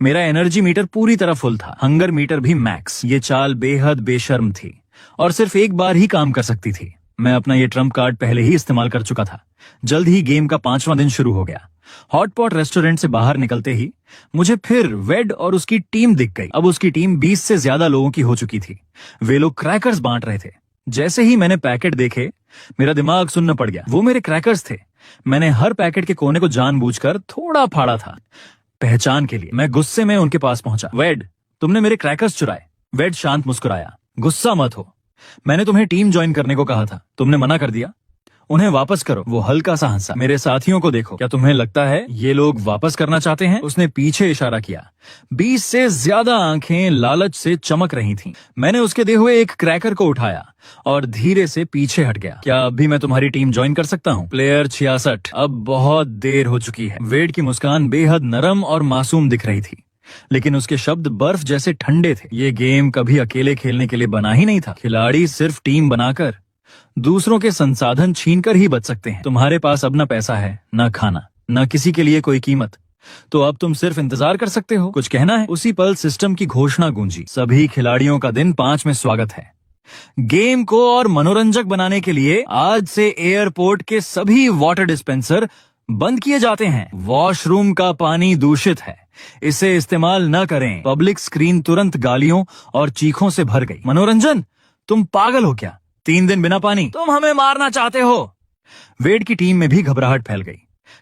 मेरा एनर्जी मीटर पूरी तरह फुल था, हंगर मीटर भी मैक्स। ये चाल बेहद बेशर्म थी और सिर्फ एक बार ही काम कर सकती थी। मैं अपना ये ट्रम्प कार्ड पहले ही इस्तेमाल कर चुका था। जल्द ही गेम का 5वां दिन शुरू हो गया। हॉटपॉट रेस्टोरेंट से बाहर निकलते ही मुझे फिर वेड और उसकी टीम दिख गई। अब उसकी टीम 20 से ज्यादा लोगों की हो चुकी थी। वे लोग क्रैकर्स बांट रहे थे। जैसे ही मैंने पैकेट देखे, मेरा दिमाग सुन्न पड़ गया। वो मेरे क्रैकर्स थे। मैंने हर पैकेट के कोने को जानबूझकर थोड़ा फाड़ा था, पहचान के लिए। मैं गुस्से में उनके पास पहुंचा। वेड, तुमने मेरे क्रैकर्स चुराए। वेड शांत मुस्कुराया। गुस्सा मत हो, मैंने तुम्हें टीम ज्वाइन करने को कहा था, तुमने मना कर दिया। उन्हें वापस करो। वो हल्का सा हंसा। मेरे साथियों को देखो, क्या तुम्हें लगता है ये लोग वापस करना चाहते हैं? उसने पीछे इशारा किया। 20 से ज्यादा आंखें लालच से चमक रही थीं। मैंने उसके दिए हुए एक क्रैकर को उठाया और धीरे से पीछे हट गया। क्या अब भी मैं तुम्हारी टीम ज्वाइन कर सकता हूँ? प्लेयर 66। अब बहुत देर हो चुकी है। वेड की मुस्कान बेहद नरम और मासूम दिख रही थी, लेकिन उसके शब्द बर्फ जैसे ठंडे थे। ये गेम कभी अकेले खेलने के लिए बना ही नहीं था। खिलाड़ी सिर्फ टीम बनाकर दूसरों के संसाधन छीनकर ही बच सकते हैं। तुम्हारे पास अब न पैसा है, न खाना, न किसी के लिए कोई कीमत। तो अब तुम सिर्फ इंतजार कर सकते हो। कुछ कहना है? उसी पल सिस्टम की घोषणा गूंजी। सभी खिलाड़ियों का दिन 5 में स्वागत है। गेम को और मनोरंजक बनाने के लिए आज से एयरपोर्ट के सभी वाटर डिस्पेंसर बंद किए जाते हैं। वॉशरूम का पानी दूषित है, इसे इस्तेमाल न करें। पब्लिक स्क्रीन तुरंत गालियों और चीखों से भर गई। मनोरंजन, तुम पागल हो क्या? 3 दिन बिना पानी, तुम हमें मारना चाहते हो। वेड की टीम में भी घबराहट फैल गई।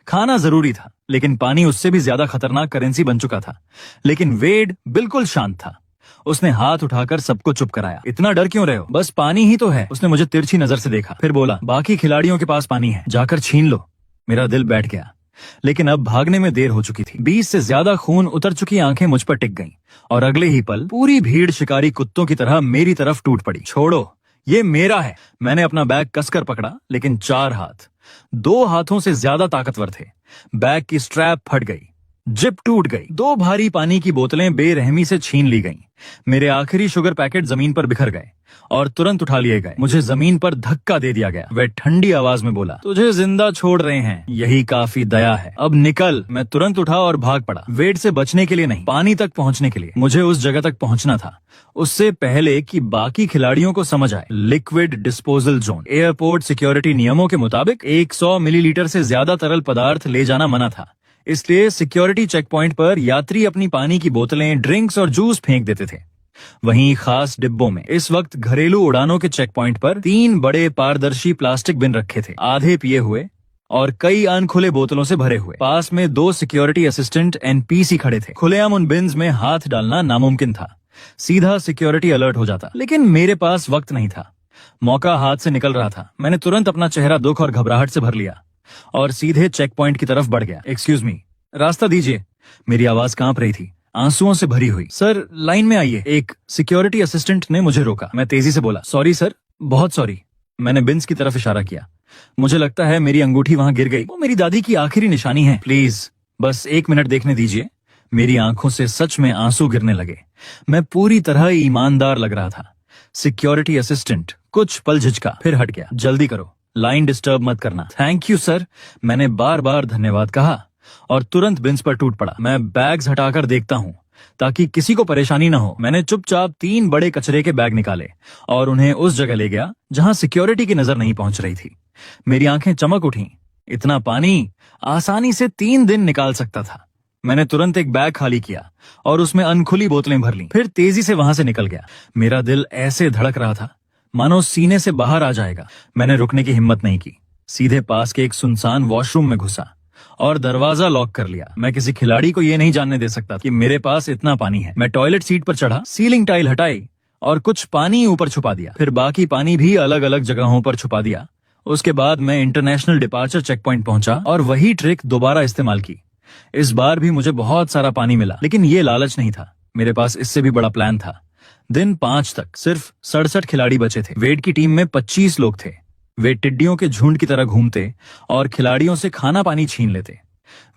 खाना जरूरी था, लेकिन पानी उससे भी ज्यादा खतरनाक करेंसी बन चुका था। लेकिन वेड बिल्कुल शांत था। उसने हाथ उठाकर सबको चुप कराया। इतना डर क्यों रहे हो? बस पानी ही तो है। उसने मुझे तिरछी नजर से देखा, फिर बोला, बाकी खिलाड़ियों के पास पानी है, जाकर छीन लो। मेरा दिल बैठ गया, लेकिन अब भागने में देर हो चुकी थी। 20 से ज्यादा खून उतर चुकी आंखें मुझ पर टिक गईं, और अगले ही पल पूरी भीड़ शिकारी कुत्तों की तरह मेरी तरफ टूट पड़ी। छोड़ो, ये मेरा है। मैंने अपना बैग कसकर पकड़ा, लेकिन 4 हाथ 2 हाथों से ज्यादा ताकतवर थे। बैग की स्ट्रैप फट गई, जिप टूट गई, 2 भारी पानी की बोतलें बेरहमी से छीन ली गईं। मेरे आखिरी शुगर पैकेट जमीन पर बिखर गए और तुरंत उठा लिए गए। मुझे जमीन पर धक्का दे दिया गया। वह ठंडी आवाज में बोला, तुझे जिंदा छोड़ रहे हैं, यही काफी दया है, अब निकल। मैं तुरंत उठा और भाग पड़ा। वेट से बचने के लिए नहीं, पानी तक पहुंचने के लिए। मुझे उस जगह तक पहुंचना था उससे पहले कि बाकी खिलाड़ियों को समझ आए। Liquid disposal zone. Airport security नियमों के मुताबिक 100 मिलीलीटर से ज्यादा तरल पदार्थ ले जाना मना था, इसलिए सिक्योरिटी चेक पॉइंट पर यात्री अपनी पानी की बोतलें, ड्रिंक्स और जूस फेंक देते थे। वहीं खास डिब्बों में इस वक्त घरेलू उड़ानों के चेक पॉइंट पर 3 बड़े पारदर्शी प्लास्टिक बिन रखे थे, आधे पिए हुए और कई अनखुले बोतलों से भरे हुए। पास में 2 सिक्योरिटी असिस्टेंट एनपीसी खड़े थे। खुलेआम उन बिन्स में हाथ डालना नामुमकिन था, सीधा सिक्योरिटी अलर्ट हो जाता। लेकिन मेरे पास वक्त नहीं था, मौका हाथ से निकल रहा था। मैंने तुरंत अपना चेहरा दुख और घबराहट से भर लिया और सीधे चेक पॉइंट की तरफ बढ़ गया। एक्सक्यूज मी, रास्ता दीजिए। मेरी आवाज कांप रही थी, आंसुओं से भरी हुई। सर, लाइन में आइए। एक सिक्योरिटी असिस्टेंट ने मुझे रोका। मैं तेजी से बोला, सॉरी सर, बहुत सॉरी। मैंने बिन्स की तरफ इशारा किया। मुझे लगता है मेरी अंगूठी वहां गिर गई। वो मेरी दादी की आखिरी निशानी है। प्लीज बस 1 मिनट देखने दीजिए। मेरी आंखों से सच में आंसू गिरने लगे। मैं पूरी तरह ईमानदार लग रहा था। सिक्योरिटी असिस्टेंट कुछ पल झिझका, फिर हट गया। जल्दी करो, लाइन डिस्टर्ब मत करना। थैंक यू सर, मैंने बार बार धन्यवाद कहा और तुरंत बिन्स पर टूट पड़ा। मैं बैग्स हटाकर देखता हूँ ताकि किसी को परेशानी न हो। मैंने चुपचाप 3 बड़े कचरे के बैग निकाले और उन्हें उस जगह ले गया जहां सिक्योरिटी की नजर नहीं पहुंच रही थी। मेरी आंखें चमक उठी। इतना पानी आसानी से 3 दिन निकाल सकता था। मैंने तुरंत एक बैग खाली किया और उसमें अनखुली बोतलें भर ली, फिर तेजी से वहां से निकल गया। मेरा दिल ऐसे धड़क रहा था मानो सीने से बाहर आ जाएगा। मैंने रुकने की हिम्मत नहीं की। सीधे पास के एक सुनसान वॉशरूम में घुसा और दरवाजा लॉक कर लिया। मैं किसी खिलाड़ी को ये नहीं जानने दे सकता कि मेरे पास इतना पानी है। मैं टॉयलेट सीट पर चढ़ा, सीलिंग टाइल हटाई और कुछ पानी ऊपर छुपा दिया। फिर बाकी पानी भी अलग अलग जगहों पर छुपा दिया। उसके बाद मैं इंटरनेशनल डिपार्चर चेक पॉइंट पहुंचा और वही ट्रिक दोबारा इस्तेमाल की। इस बार भी मुझे बहुत सारा पानी मिला, लेकिन ये लालच नहीं था। मेरे पास इससे भी बड़ा प्लान था। दिन 5 तक सिर्फ 67 खिलाड़ी बचे थे। वेड की टीम में 25 लोग थे। वे टिड्डियों के झुंड की तरह घूमते और खिलाड़ियों से खाना पानी छीन लेते।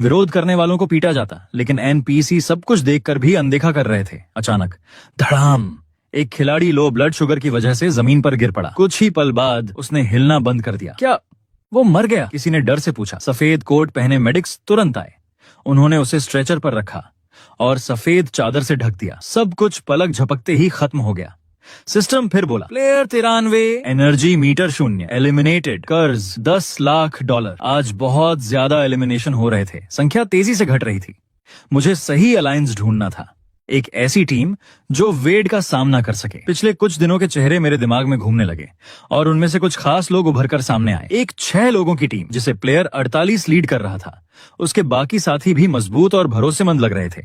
विरोध करने वालों को पीटा जाता, लेकिन एनपीसी सब कुछ देखकर भी अनदेखा कर रहे थे। अचानक धड़ाम, एक खिलाड़ी लो ब्लड शुगर की वजह से जमीन पर गिर पड़ा। कुछ ही पल बाद उसने हिलना बंद कर दिया। क्या वो मर गया? किसी ने डर से पूछा। सफेद कोट पहने मेडिक्स तुरंत आए। उन्होंने उसे स्ट्रेचर पर रखा और सफेद चादर से ढक दिया। सब कुछ पलक झपकते ही खत्म हो गया। सिस्टम फिर बोला, प्लेयर 93, एनर्जी मीटर 0, एलिमिनेटेड, कर्ज $10 लाख। आज बहुत ज्यादा एलिमिनेशन हो रहे थे, संख्या तेजी से घट रही थी। मुझे सही अलायंस ढूंढना था, एक ऐसी टीम जो वेड का सामना कर सके। पिछले कुछ दिनों के चेहरे मेरे दिमाग में घूमने लगे और उनमें से कुछ खास लोग उभर कर सामने आए। एक 6 लोगों की टीम जिसे प्लेयर 48 लीड कर रहा था। उसके बाकी साथी भी मजबूत और भरोसेमंद लग रहे थे।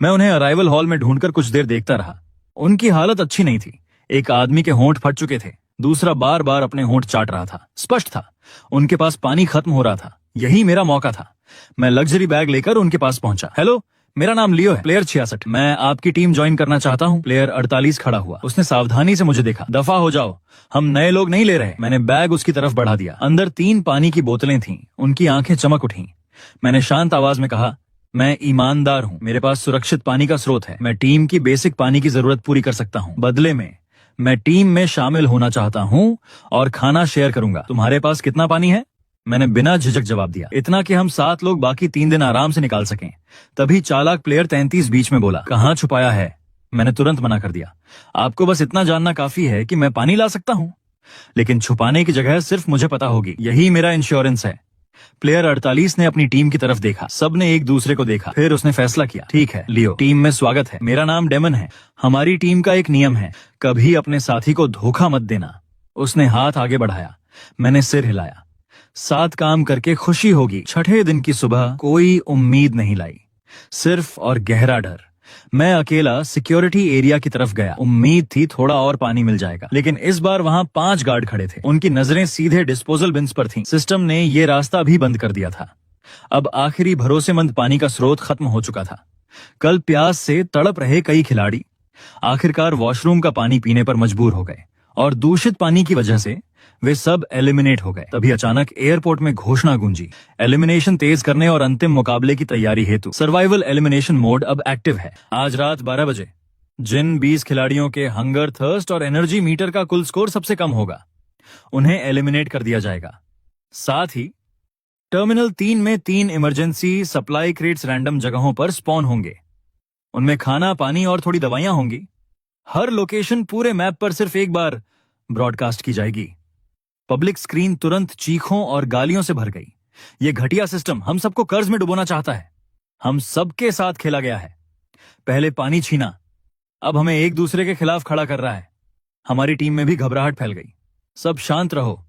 मैं उन्हें अराइवल हॉल में ढूंढकर कुछ देर देखता रहा। उनकी हालत अच्छी नहीं थी। एक आदमी के होंठ फट चुके थे, दूसरा बार बार अपने होंठ चाट रहा था। स्पष्ट था उनके पास पानी खत्म हो रहा था। यही मेरा मौका था। मैं लग्जरी बैग लेकर उनके पास पहुंचा। हेलो, मेरा नाम लियो है, प्लेयर 66। मैं आपकी टीम ज्वाइन करना चाहता हूँ। प्लेयर 48 खड़ा हुआ। उसने सावधानी से मुझे देखा। दफा हो जाओ, हम नए लोग नहीं ले रहे। मैंने बैग उसकी तरफ बढ़ा दिया। अंदर 3 पानी की बोतलें थीं। उनकी आंखें चमक उठी। मैंने शांत आवाज में कहा, मैं ईमानदार हूँ, मेरे पास सुरक्षित पानी का स्रोत है। मैं टीम की बेसिक पानी की जरूरत पूरी कर सकता हूँ। बदले में मैं टीम में शामिल होना चाहता हूँ और खाना शेयर करूंगा। तुम्हारे पास कितना पानी है? मैंने बिना झिझक जवाब दिया, इतना कि हम 7 लोग बाकी 3 दिन आराम से निकाल सकें। तभी चालाक प्लेयर 33 बीच में बोला, कहाँ छुपाया है? मैंने तुरंत मना कर दिया। आपको बस इतना जानना काफी है कि मैं पानी ला सकता हूँ, लेकिन छुपाने की जगह सिर्फ मुझे पता होगी। यही मेरा इंश्योरेंस है। प्लेयर 48 ने अपनी टीम की तरफ देखा। सबने एक दूसरे को देखा, फिर उसने फैसला किया, ठीक है लियो, टीम में स्वागत है। मेरा नाम डेमन है। हमारी टीम का एक नियम है, कभी अपने साथी को धोखा मत देना। उसने हाथ आगे बढ़ाया, मैंने सिर हिलाया। साथ काम करके खुशी होगी। छठे दिन की सुबह कोई उम्मीद नहीं लाई, सिर्फ और गहरा डर। मैं अकेला सिक्योरिटी एरिया की तरफ गया। उम्मीद थी थोड़ा और पानी मिल जाएगा, लेकिन इस बार वहां 5 गार्ड खड़े थे। उनकी नजरें सीधे डिस्पोजल बिन्स पर थीं। सिस्टम ने ये रास्ता भी बंद कर दिया था। अब आखिरी भरोसेमंद पानी का स्रोत खत्म हो चुका था। कल प्यास से तड़प रहे कई खिलाड़ी आखिरकार वॉशरूम का पानी पीने पर मजबूर हो गए, और दूषित पानी की वजह से वे सब एलिमिनेट हो गए। तभी अचानक एयरपोर्ट में घोषणा गूंजी, एलिमिनेशन तेज करने और अंतिम मुकाबले की तैयारी हेतु सर्वाइवल एलिमिनेशन मोड अब एक्टिव है। आज रात 12 बजे जिन 20 खिलाड़ियों के हंगर, थर्स्ट और एनर्जी मीटर का कुल स्कोर सबसे कम होगा, उन्हें एलिमिनेट कर दिया जाएगा। साथ ही टर्मिनल 3 में 3 इमरजेंसी सप्लाई क्रेट्स रैंडम जगहों पर स्पॉन होंगे। उनमें खाना, पानी और थोड़ी दवाइयां होंगी। हर लोकेशन पूरे मैप पर सिर्फ एक बार ब्रॉडकास्ट की जाएगी। पब्लिक स्क्रीन तुरंत चीखों और गालियों से भर गई। यह घटिया सिस्टम हम सबको कर्ज में डुबोना चाहता है। हम सबके साथ खेला गया है। पहले पानी छीना, अब हमें एक दूसरे के खिलाफ खड़ा कर रहा है। हमारी टीम में भी घबराहट फैल गई। सब शांत रहो।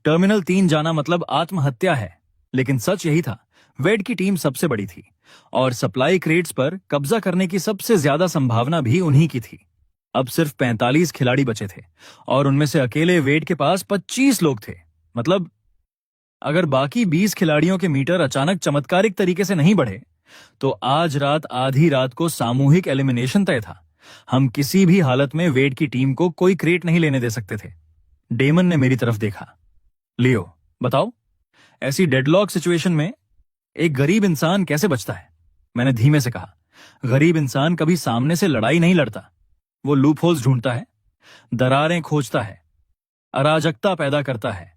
टर्मिनल 3 जाना मतलब आत्महत्या है। लेकिन सच यही था, वेड की टीम सबसे बड़ी थी और सप्लाई क्रेट्स पर कब्जा करने की सबसे ज्यादा संभावना भी उन्हीं की थी। अब सिर्फ 45 खिलाड़ी बचे थे और उनमें से अकेले वेड के पास 25 लोग थे। मतलब अगर बाकी 20 खिलाड़ियों के मीटर अचानक चमत्कारिक तरीके से नहीं बढ़े तो आज रात आधी रात को सामूहिक एलिमिनेशन तय था। हम किसी भी हालत में वेड की टीम को कोई क्रेट नहीं लेने दे सकते थे। डेमन ने मेरी तरफ देखा, लियो बताओ, ऐसी डेडलॉक सिचुएशन में एक गरीब इंसान कैसे बचता है? मैंने धीमे से कहा, गरीब इंसान कभी सामने से लड़ाई नहीं लड़ता। वो लूपहोल्स ढूंढता है, दरारें खोजता है, अराजकता पैदा करता है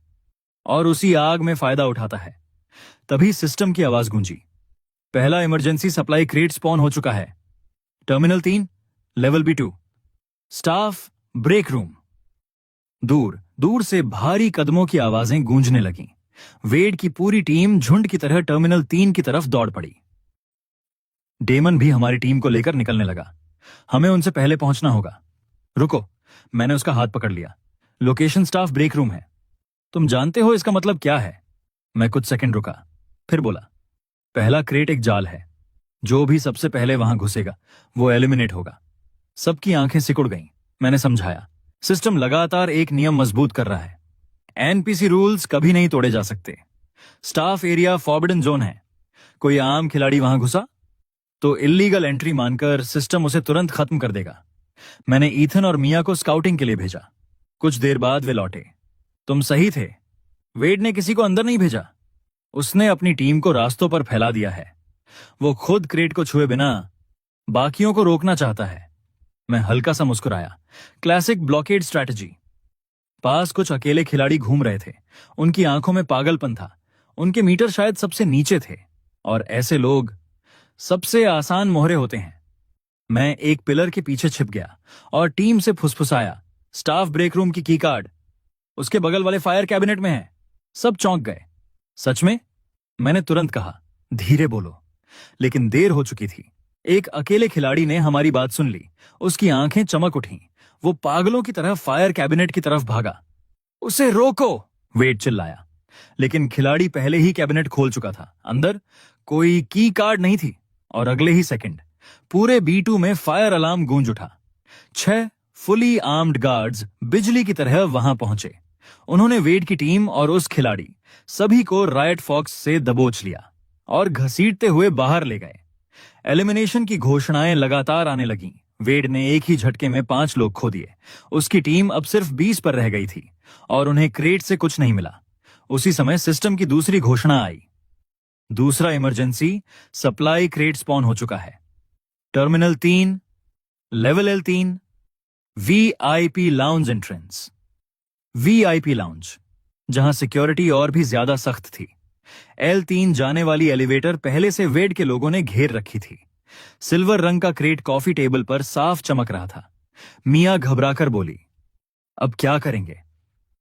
और उसी आग में फायदा उठाता है। तभी सिस्टम की आवाज गूंजी, पहला इमरजेंसी सप्लाई क्रेट स्पॉन हो चुका है। Terminal 3, level B2, staff break room. दूर दूर से भारी कदमों की आवाजें गूंजने लगीं। वेड की पूरी टीम झुंड की तरह टर्मिनल 3 की तरफ दौड़ पड़ी। डेमन भी हमारी टीम को लेकर निकलने लगा। हमें उनसे पहले पहुंचना होगा। रुको, मैंने उसका हाथ पकड़ लिया। लोकेशन स्टाफ ब्रेक रूम है। तुम जानते हो इसका मतलब क्या है? मैं कुछ सेकंड रुका, फिर बोला, पहला क्रेट एक जाल है। जो भी सबसे पहले वहां घुसेगा वो एलिमिनेट होगा। सबकी आंखें सिकुड़ गईं। मैंने समझाया, सिस्टम लगातार एक नियम मजबूत कर रहा है। एनपीसी रूल्स कभी नहीं तोड़े जा सकते। स्टाफ एरिया फॉरबिडन जोन है। कोई आम खिलाड़ी वहां घुसा तो इल्लीगल एंट्री मानकर सिस्टम उसे तुरंत खत्म कर देगा। मैंने ईथन और मिया को स्काउटिंग के लिए भेजा। कुछ देर बाद वे लौटे। तुम सही थे, वेड ने किसी को अंदर नहीं भेजा। उसने अपनी टीम को रास्तों पर फैला दिया है। वो खुद क्रेट को छुए बिना बाकियों को रोकना चाहता है। मैं हल्का सा मुस्कुराया। Classic blockade strategy. पास कुछ अकेले खिलाड़ी घूम रहे थे। उनकी आंखों में पागलपन था। उनके मीटर शायद सबसे नीचे थे और ऐसे लोग सबसे आसान मोहरे होते हैं। मैं एक पिलर के पीछे छिप गया और टीम से फुसफुसाया, स्टाफ ब्रेक रूम की की कार्ड उसके बगल वाले फायर कैबिनेट में है। सब चौंक गए। सच में? मैंने तुरंत कहा, धीरे बोलो। लेकिन देर हो चुकी थी। एक अकेले खिलाड़ी ने हमारी बात सुन ली। उसकी आंखें चमक उठीं। वो पागलों की तरह फायर कैबिनेट की तरफ भागा। उसे रोको, वेड चिल्लाया। लेकिन खिलाड़ी पहले ही कैबिनेट खोल चुका था। अंदर कोई की कार्ड नहीं थी और अगले ही सेकंड पूरे B2 में फायर अलार्म गूंज उठा। 6 फुली आर्म्ड गार्ड्स बिजली की तरह वहां पहुंचे। उन्होंने वेड की टीम और उस खिलाड़ी सभी को रायट फॉक्स से दबोच लिया और घसीटते हुए बाहर ले गए। एलिमिनेशन की घोषणाएं लगातार आने लगीं। वेड ने एक ही झटके में 5 लोग खो दिए। उसकी टीम अब सिर्फ 20 पर रह गई थी और उन्हें क्रेट से कुछ नहीं मिला। उसी समय सिस्टम की दूसरी घोषणा आई, दूसरा इमरजेंसी सप्लाई क्रेट स्पॉन हो चुका है। Terminal 3, level L3, VIP lounge entrance. VIP lounge, जहां सिक्योरिटी और भी ज्यादा सख्त थी। L3 जाने वाली एलिवेटर पहले से वेड के लोगों ने घेर रखी थी। सिल्वर रंग का क्रेट कॉफी टेबल पर साफ चमक रहा था। मिया घबराकर बोली, अब क्या करेंगे?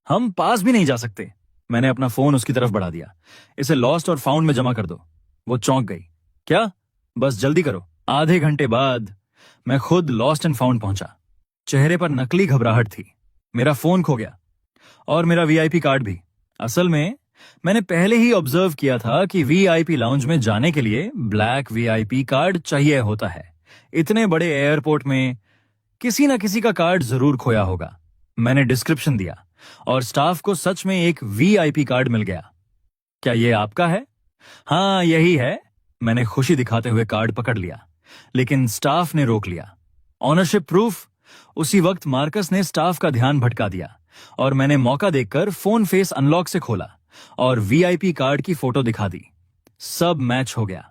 हम पास भी नहीं जा सकते। मैंने अपना फोन उसकी तरफ बढ़ा दिया। इसे लॉस्ट और फाउंड में जमा कर दो। वो चौंक गई। क्या? बस जल्दी करो। आधे घंटे बाद मैं खुद लॉस्ट एंड फाउंड पहुंचा। चेहरे पर नकली घबराहट थी। मेरा फोन खो गया और मेरा वीआईपी कार्ड भी। असल में मैंने पहले ही ऑब्जर्व किया था कि वीआईपी लाउंज में जाने के लिए ब्लैक वीआईपी कार्ड चाहिए होता है। इतने बड़े एयरपोर्ट में किसी ना किसी का कार्ड जरूर खोया होगा। मैंने डिस्क्रिप्शन दिया और स्टाफ को सच में एक वीआईपी कार्ड मिल गया। क्या ये आपका है? हाँ, यही है। मैंने खुशी दिखाते हुए कार्ड पकड़ लिया, लेकिन स्टाफ ने रोक लिया। Ownership proof? उसी वक्त मार्कस ने स्टाफ का ध्यान भटका दिया और मैंने मौका देखकर फोन फेस अनलॉक से खोला और वीआईपी कार्ड की फोटो दिखा दी। सब मैच हो गया।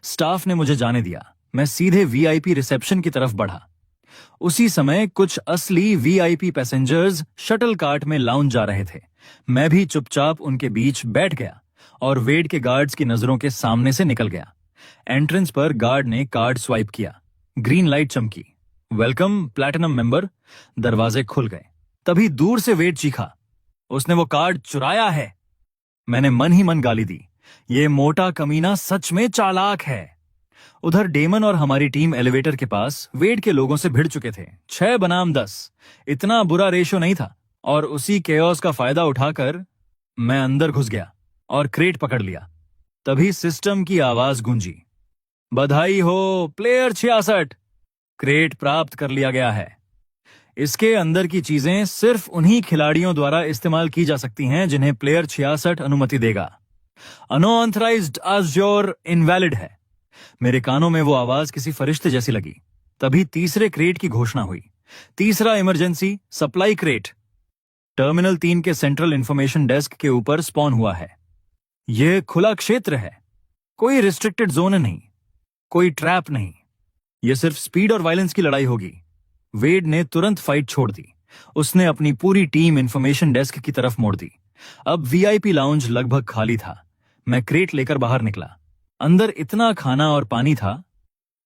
स्टाफ ने मुझे जाने दिया। मैं सीधे वीआईपी रिसेप्शन की तरफ बढ़ा। उसी समय कुछ असली वीआईपी पैसेंजर्स शटल कार्ट में लाउंज जा रहे थे। मैं भी चुपचाप उनके बीच बैठ गया और वेड के गार्ड्स की नजरों के सामने से निकल गया। एंट्रेंस पर गार्ड ने कार्ड स्वाइप किया। ग्रीन लाइट चमकी। Welcome platinum member. दरवाजे खुल गए। तभी दूर से वेड चीखा, उसने वो कार्ड चुराया है। मैंने मन ही मन गाली दी। ये मोटा कमीना सच में चालाक है। उधर डेमन और हमारी टीम एलिवेटर के पास वेड के लोगों से भिड़ चुके थे। 6 बनाम 10। इतना बुरा रेशो नहीं था। और उसी केओस का फायदा उठाकर मैं अंदर घुस गया और क्रेट पकड़ लिया। तभी सिस्टम की आवाज गूंजी, बधाई हो प्लेयर 66, क्रेट प्राप्त कर लिया गया है। इसके अंदर की चीजें सिर्फ उन्हीं खिलाड़ियों द्वारा इस्तेमाल की जा सकती हैं जिन्हें प्लेयर 66 अनुमति देगा। अनऑथराइज्ड अज़्योर इनवैलिड है। मेरे कानों में वो आवाज किसी फरिश्ते जैसी लगी। तभी तीसरे क्रेट की घोषणा हुई। तीसरा इमरजेंसी सप्लाई क्रेट टर्मिनल 3 के सेंट्रल इंफॉर्मेशन डेस्क के ऊपर स्पॉन हुआ है। यह खुला क्षेत्र है। कोई रिस्ट्रिक्टेड जोन नहीं, कोई ट्रैप नहीं। यह सिर्फ स्पीड और वायलेंस की लड़ाई होगी। वेड ने तुरंत फाइट छोड़ दी। उसने अपनी पूरी टीम इंफॉर्मेशन डेस्क की तरफ मोड़ दी। अब वीआईपी लाउंज लगभग खाली था। मैं क्रेट लेकर बाहर निकला। अंदर इतना खाना और पानी था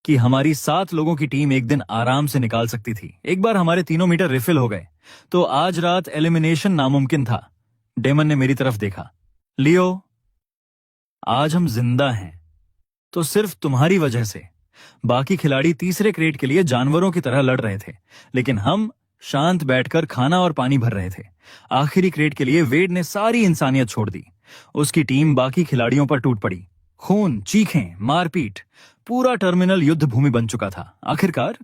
कि हमारी 7 लोगों की टीम एक दिन आराम से निकाल सकती थी। एक बार हमारे 3 मीटर रिफिल हो गए तो आज रात एलिमिनेशन नामुमकिन था। डेमन ने मेरी तरफ देखा। लियो, आज हम जिंदा हैं तो सिर्फ तुम्हारी वजह से। बाकी खिलाड़ी तीसरे क्रेट के लिए जानवरों की तरह लड़ रहे थे, लेकिन हम शांत बैठकर खाना और पानी भर रहे थे। आखिरी क्रेट के लिए वेड ने सारी इंसानियत छोड़ दी। उसकी टीम बाकी खिलाड़ियों पर टूट पड़ी। खून, चीखें, मारपीट, पूरा टर्मिनल युद्ध भूमि बन चुका था। आखिरकार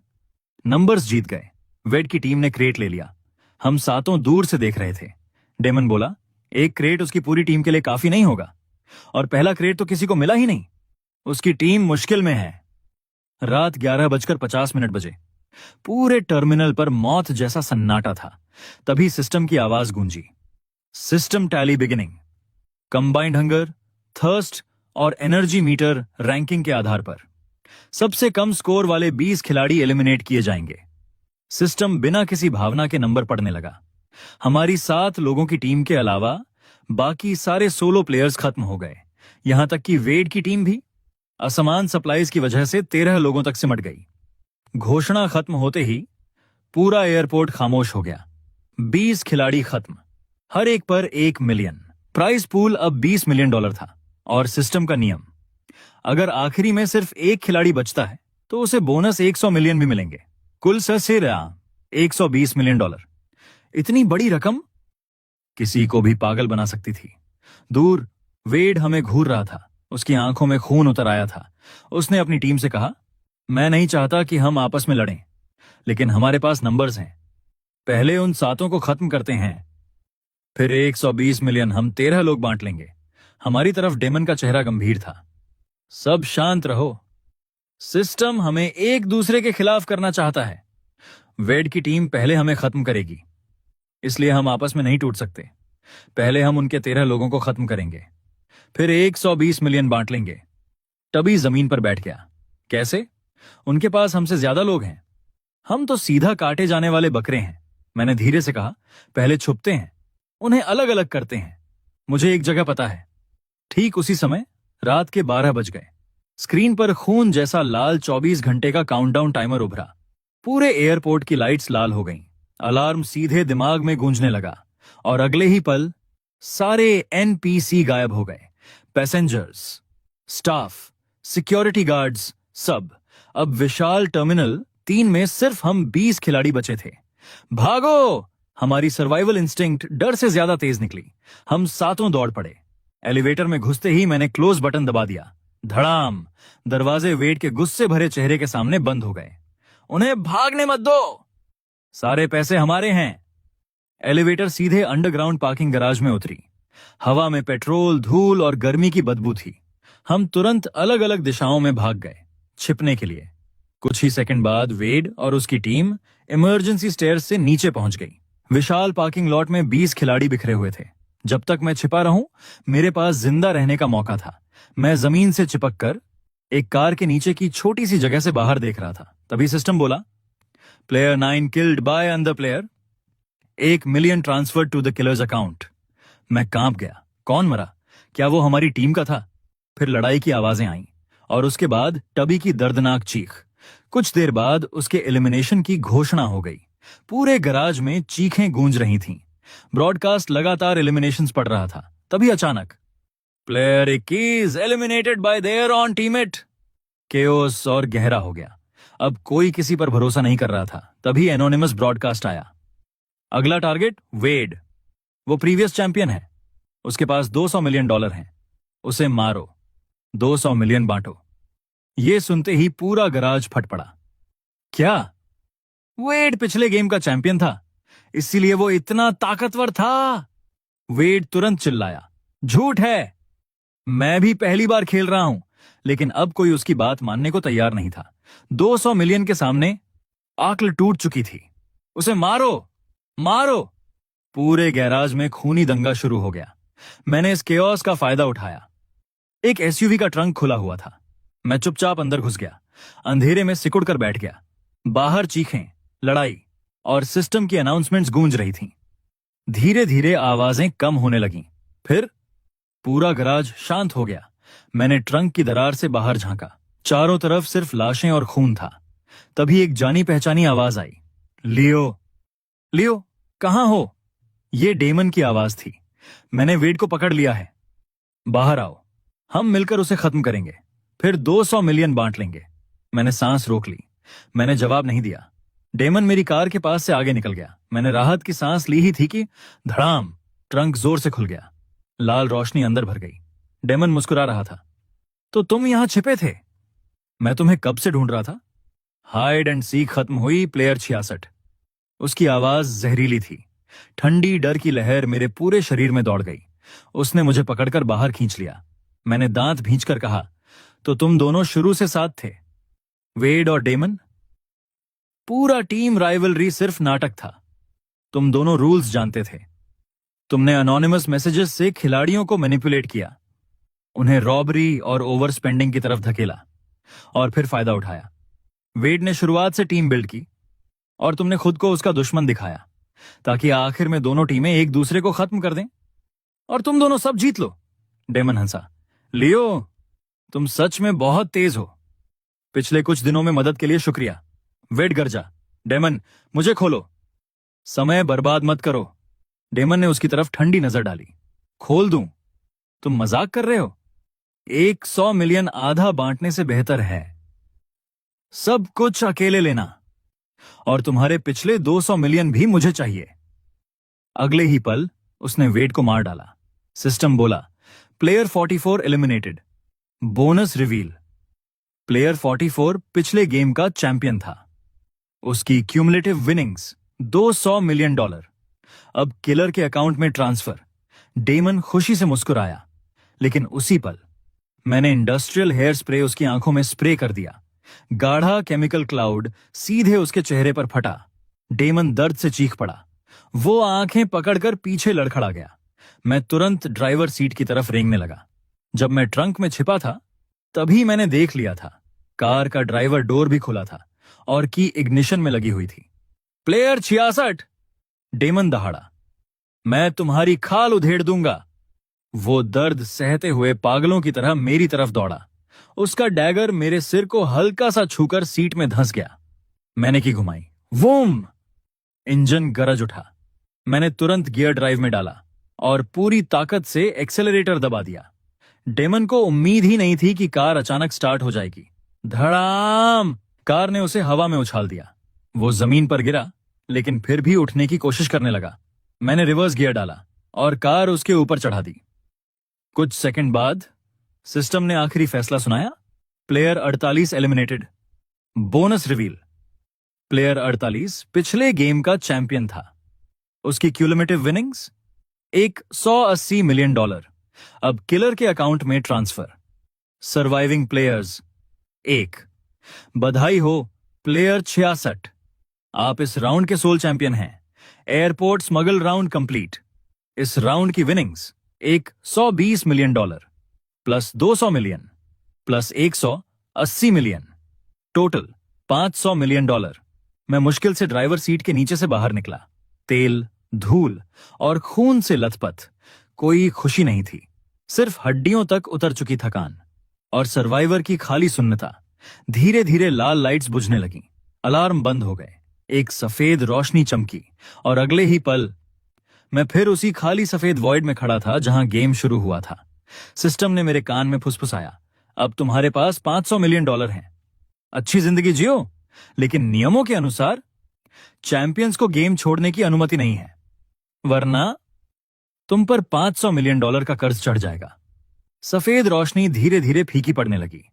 नंबर्स जीत गए। वेड की टीम ने क्रेट ले लिया। हम सातों दूर से देख रहे थे। डेमन बोला, एक क्रेट उसकी पूरी टीम के लिए काफी नहीं होगा, और पहला क्रेट तो किसी को मिला ही नहीं। उसकी टीम मुश्किल में है। रात 11:50 बजे। पूरे टर्मिनल पर मौत जैसा सन्नाटा था। तभी सिस्टम की आवाज गूंजी, system tally beginning. Combined hunger, thirst और एनर्जी मीटर रैंकिंग के आधार पर सबसे कम स्कोर वाले 20 खिलाड़ी एलिमिनेट किए जाएंगे। सिस्टम बिना किसी भावना के नंबर पढ़ने लगा। हमारी 7 लोगों की टीम के अलावा बाकी सारे सोलो प्लेयर्स खत्म हो गए। यहां तक कि वेड की टीम भी असमान सप्लाईज की वजह से 13 लोगों तक सिमट गई। घोषणा खत्म होते ही पूरा एयरपोर्ट खामोश हो गया। 20 खिलाड़ी खत्म, हर एक पर 1 मिलियन। प्राइस पूल अब $20 मिलियन था। और सिस्टम का नियम, अगर आखिरी में सिर्फ एक खिलाड़ी बचता है तो उसे बोनस 100 मिलियन भी मिलेंगे। कुल ससेरा $120 मिलियन। इतनी बड़ी रकम किसी को भी पागल बना सकती थी। दूर वेड हमें घूर रहा था। उसकी आंखों में खून उतर आया था। उसने अपनी टीम से कहा, मैं नहीं चाहता कि हम आपस में लड़ें, लेकिन हमारे पास नंबर्स हैं। पहले उन 7 को खत्म करते हैं, फिर 120 मिलियन हम 13 लोग बांट लेंगे। हमारी तरफ डेमन का चेहरा गंभीर था। सब शांत रहो। सिस्टम हमें एक दूसरे के खिलाफ करना चाहता है। वेड की टीम पहले हमें खत्म करेगी, इसलिए हम आपस में नहीं टूट सकते। पहले हम उनके 13 लोगों को खत्म करेंगे, फिर 120 मिलियन बांट लेंगे। तभी जमीन पर बैठ गया। कैसे? उनके पास हमसे ज्यादा लोग हैं। हम तो सीधा काटे जाने वाले बकरे हैं। मैंने धीरे से कहा, पहले छुपते हैं, उन्हें अलग अलग करते हैं। मुझे एक जगह पता है। ठीक उसी समय रात के 12 बज गए। स्क्रीन पर खून जैसा लाल 24 घंटे का काउंटडाउन टाइमर उभरा। पूरे एयरपोर्ट की लाइट्स लाल हो गईं। अलार्म सीधे दिमाग में गूंजने लगा और अगले ही पल सारे एनपीसी गायब हो गए। पैसेंजर्स, स्टाफ, सिक्योरिटी गार्ड्स, सब। अब विशाल टर्मिनल 3 में सिर्फ हम 20 खिलाड़ी बचे थे। भागो! हमारी सर्वाइवल इंस्टिंक्ट डर से ज्यादा तेज निकली। हम सातों दौड़ पड़े। एलिवेटर में घुसते ही मैंने क्लोज बटन दबा दिया। धड़ाम! दरवाजे वेड के गुस्से भरे चेहरे के सामने बंद हो गए। उन्हें भागने मत दो, सारे पैसे हमारे हैं। एलिवेटर सीधे अंडरग्राउंड पार्किंग गैराज में उतरी। हवा में पेट्रोल, धूल और गर्मी की बदबू थी। हम तुरंत अलग अलग दिशाओं में भाग गए, छिपने के लिए। कुछ ही सेकंड बाद वेड और उसकी टीम इमरजेंसी स्टेयर्स से नीचे पहुंच गई। विशाल पार्किंग लॉट में 20 खिलाड़ी बिखरे हुए थे। जब तक मैं छिपा रहूं, मेरे पास जिंदा रहने का मौका था। मैं जमीन से चिपक कर एक कार के नीचे की छोटी सी जगह से बाहर देख रहा था। तभी सिस्टम बोला, player 9 killed by another player, 1 million transfer to the killer's account. मैं कांप गया। कौन मरा? क्या वो हमारी टीम का था? फिर लड़ाई की आवाजें आईं और उसके बाद टबी की दर्दनाक चीख। कुछ देर बाद उसके एलिमिनेशन की घोषणा हो गई। पूरे गैराज में चीखें गूंज रही थीं। ब्रॉडकास्ट लगातार एलिमिनेशंस पढ़ रहा था। तभी अचानक, player 21 eliminated bye there on teammate. Chaos और गहरा हो गया। अब कोई किसी पर भरोसा नहीं कर रहा था। तभी एनोनिमस ब्रॉडकास्ट आया, अगला टारगेट वेड। वो प्रीवियस चैंपियन है। उसके पास $200 मिलियन हैं। उसे मारो, 200 मिलियन बांटो। ये सुनते ही पूरा गैराज फट पड़ा। क्या? वेड पिछले गेम का चैंपियन था, इसीलिए वो इतना ताकतवर था? वेड तुरंत चिल्लाया, झूठ है। मैं भी पहली बार खेल रहा हूं। लेकिन अब कोई उसकी बात मानने को तैयार नहीं था। 200 मिलियन के सामने आंकल टूट चुकी थी। उसे मारो, मारो! पूरे गैराज में खूनी दंगा शुरू हो गया। मैंने इस केओस का फायदा उठाया। एक एसयूवी का ट्रंक खुला हुआ था। मैं चुपचाप अंदर घुस गया। अंधेरे में सिकुड़ कर बैठ गया। बाहर चीखें, लड़ाई और सिस्टम की अनाउंसमेंट्स गूंज रही थीं। धीरे धीरे आवाजें कम होने लगीं। फिर पूरा गैराज शांत हो गया। मैंने ट्रंक की दरार से बाहर झांका। चारों तरफ सिर्फ लाशें और खून था। तभी एक जानी पहचानी आवाज आई, लियो, लियो, कहां हो? यह डेमन की आवाज थी। मैंने वेड को पकड़ लिया है। बाहर आओ, हम मिलकर उसे खत्म करेंगे, फिर 200 मिलियन बांट लेंगे। मैंने सांस रोक ली। मैंने जवाब नहीं दिया। डेमन मेरी कार के पास से आगे निकल गया। मैंने राहत की सांस ली ही थी कि धड़ाम! ट्रंक जोर से खुल गया। लाल रोशनी अंदर भर गई। डेमन मुस्कुरा रहा था। तो तुम यहां छिपे थे? मैं तुम्हें कब से ढूंढ रहा था। हाइड एंड सीक खत्म हुई, प्लेयर 66। उसकी आवाज जहरीली थी। ठंडी डर की लहर मेरे पूरे शरीर में दौड़ गई। उसने मुझे पकड़कर बाहर खींच लिया। मैंने दांत भींचकर कहा, तो तुम दोनों शुरू से साथ थे, वेड और डेमन? पूरा टीम राइवलरी सिर्फ नाटक था। तुम दोनों रूल्स जानते थे। तुमने अनोनिमस मैसेजेस से खिलाड़ियों को मैनिपुलेट किया, उन्हें रॉबरी और ओवर स्पेंडिंग की तरफ धकेला और फिर फायदा उठाया। वेड ने शुरुआत से टीम बिल्ड की और तुमने खुद को उसका दुश्मन दिखाया ताकि आखिर में दोनों टीमें एक दूसरे को खत्म कर दें और तुम दोनों सब जीत लो। डेमन हंसा। लियो, तुम सच में बहुत तेज हो। पिछले कुछ दिनों में मदद के लिए शुक्रिया। वेड गरजा। डेमन, मुझे खोलो। समय बर्बाद मत करो। डेमन ने उसकी तरफ ठंडी नजर डाली। खोल दूं? तुम मजाक कर रहे हो? 100 मिलियन आधा बांटने से बेहतर है। सब कुछ अकेले लेना। और तुम्हारे पिछले 200 मिलियन भी मुझे चाहिए। अगले ही पल उसने वेड को मार डाला। सिस्टम बोला, player 44 eliminated. Bonus reveal, player 44 पिछले गेम का चैंपियन था। उसकी क्यूमुलेटिव विनिंग्स $200 मिलियन। अब किलर के अकाउंट में ट्रांसफर। डेमन खुशी से मुस्कुराया। लेकिन उसी पल मैंने इंडस्ट्रियल हेयर स्प्रे उसकी आंखों में स्प्रे कर दिया। गाढ़ा केमिकल क्लाउड सीधे उसके चेहरे पर फटा। डेमन दर्द से चीख पड़ा। वो आंखें पकड़कर पीछे लड़खड़ा गया। मैं तुरंत ड्राइवर सीट की तरफ रेंगने लगा। जब मैं ट्रंक में छिपा था तभी मैंने देख लिया था, कार का ड्राइवर डोर भी खुला था और की इग्निशन में लगी हुई थी। प्लेयर 66, डेमन दहाड़ा। मैं तुम्हारी खाल उधेड़ दूंगा। वो दर्द सहते हुए पागलों की तरह मेरी तरफ दौड़ा। उसका डैगर मेरे सिर को हल्का सा छूकर सीट में धंस गया। मैंने की घुमाई। वूम! इंजन गरज उठा। मैंने तुरंत गियर ड्राइव में डाला। और पूरी ताकत से एक्सेलरेटर दबा दिया। डेमन को उम्मीद ही नहीं थी कि कार अचानक स्टार्ट हो जाएगी। धड़ाम! कार ने उसे हवा में उछाल दिया। वो जमीन पर गिरा, लेकिन फिर भी उठने की कोशिश करने लगा। मैंने रिवर्स गियर डाला और कार उसके ऊपर चढ़ा दी। कुछ सेकंड बाद सिस्टम ने आखिरी फैसला सुनाया। Player 48 eliminated. Bonus reveal. Player 48 पिछले गेम का चैंपियन था। उसकी क्यूमुलेटिव विनिंग्स $180 मिलियन। अब किलर के अकाउंट में ट्रांसफर। Surviving players 1। बधाई हो प्लेयर 66, आप इस राउंड के सोल चैंपियन हैं। Airport smuggle round complete. इस राउंड की winnings $120 million plus 200 million plus 180 million, total $500 million. मैं मुश्किल से ड्राइवर सीट के नीचे से बाहर निकला। तेल, धूल और खून से लथपथ। कोई खुशी नहीं थी, सिर्फ हड्डियों तक उतर चुकी थकान और सर्वाइवर की खाली सुन्नता। धीरे धीरे लाल लाइट्स बुझने लगीं। अलार्म बंद हो गए। एक सफेद रोशनी चमकी और अगले ही पल मैं फिर उसी खाली सफेद वॉइड में खड़ा था जहां गेम शुरू हुआ था। सिस्टम ने मेरे कान में फुसफुसाया, अब तुम्हारे पास $500 मिलियन हैं। अच्छी जिंदगी जियो, लेकिन नियमों के अनुसार चैंपियंस को गेम छोड़ने की अनुमति नहीं है, वरना तुम पर $500 मिलियन का कर्ज चढ़ जाएगा। सफेद रोशनी धीरे धीरे फीकी पड़ने लगी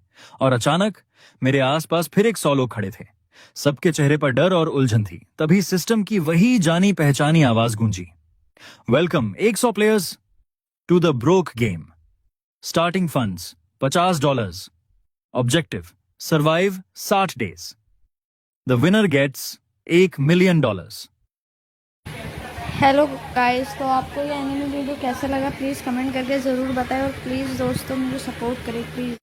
और अचानक मेरे आसपास फिर 100 लोग खड़े थे। सबके चेहरे पर डर और उलझन थी। तभी सिस्टम की वही जानी पहचानी आवाज गूंजी, welcome 100 players to the broke game. Starting funds $50। Objective survive 60 days. The winner gets $1 million. Hello guys, तो आपको ये एनिमे वीडियो कैसा लगा प्लीज़ कमेंट करके ज़रूर बताएं और प्लीज़ दोस्तों मुझे सपोर्ट करें प्लीज़।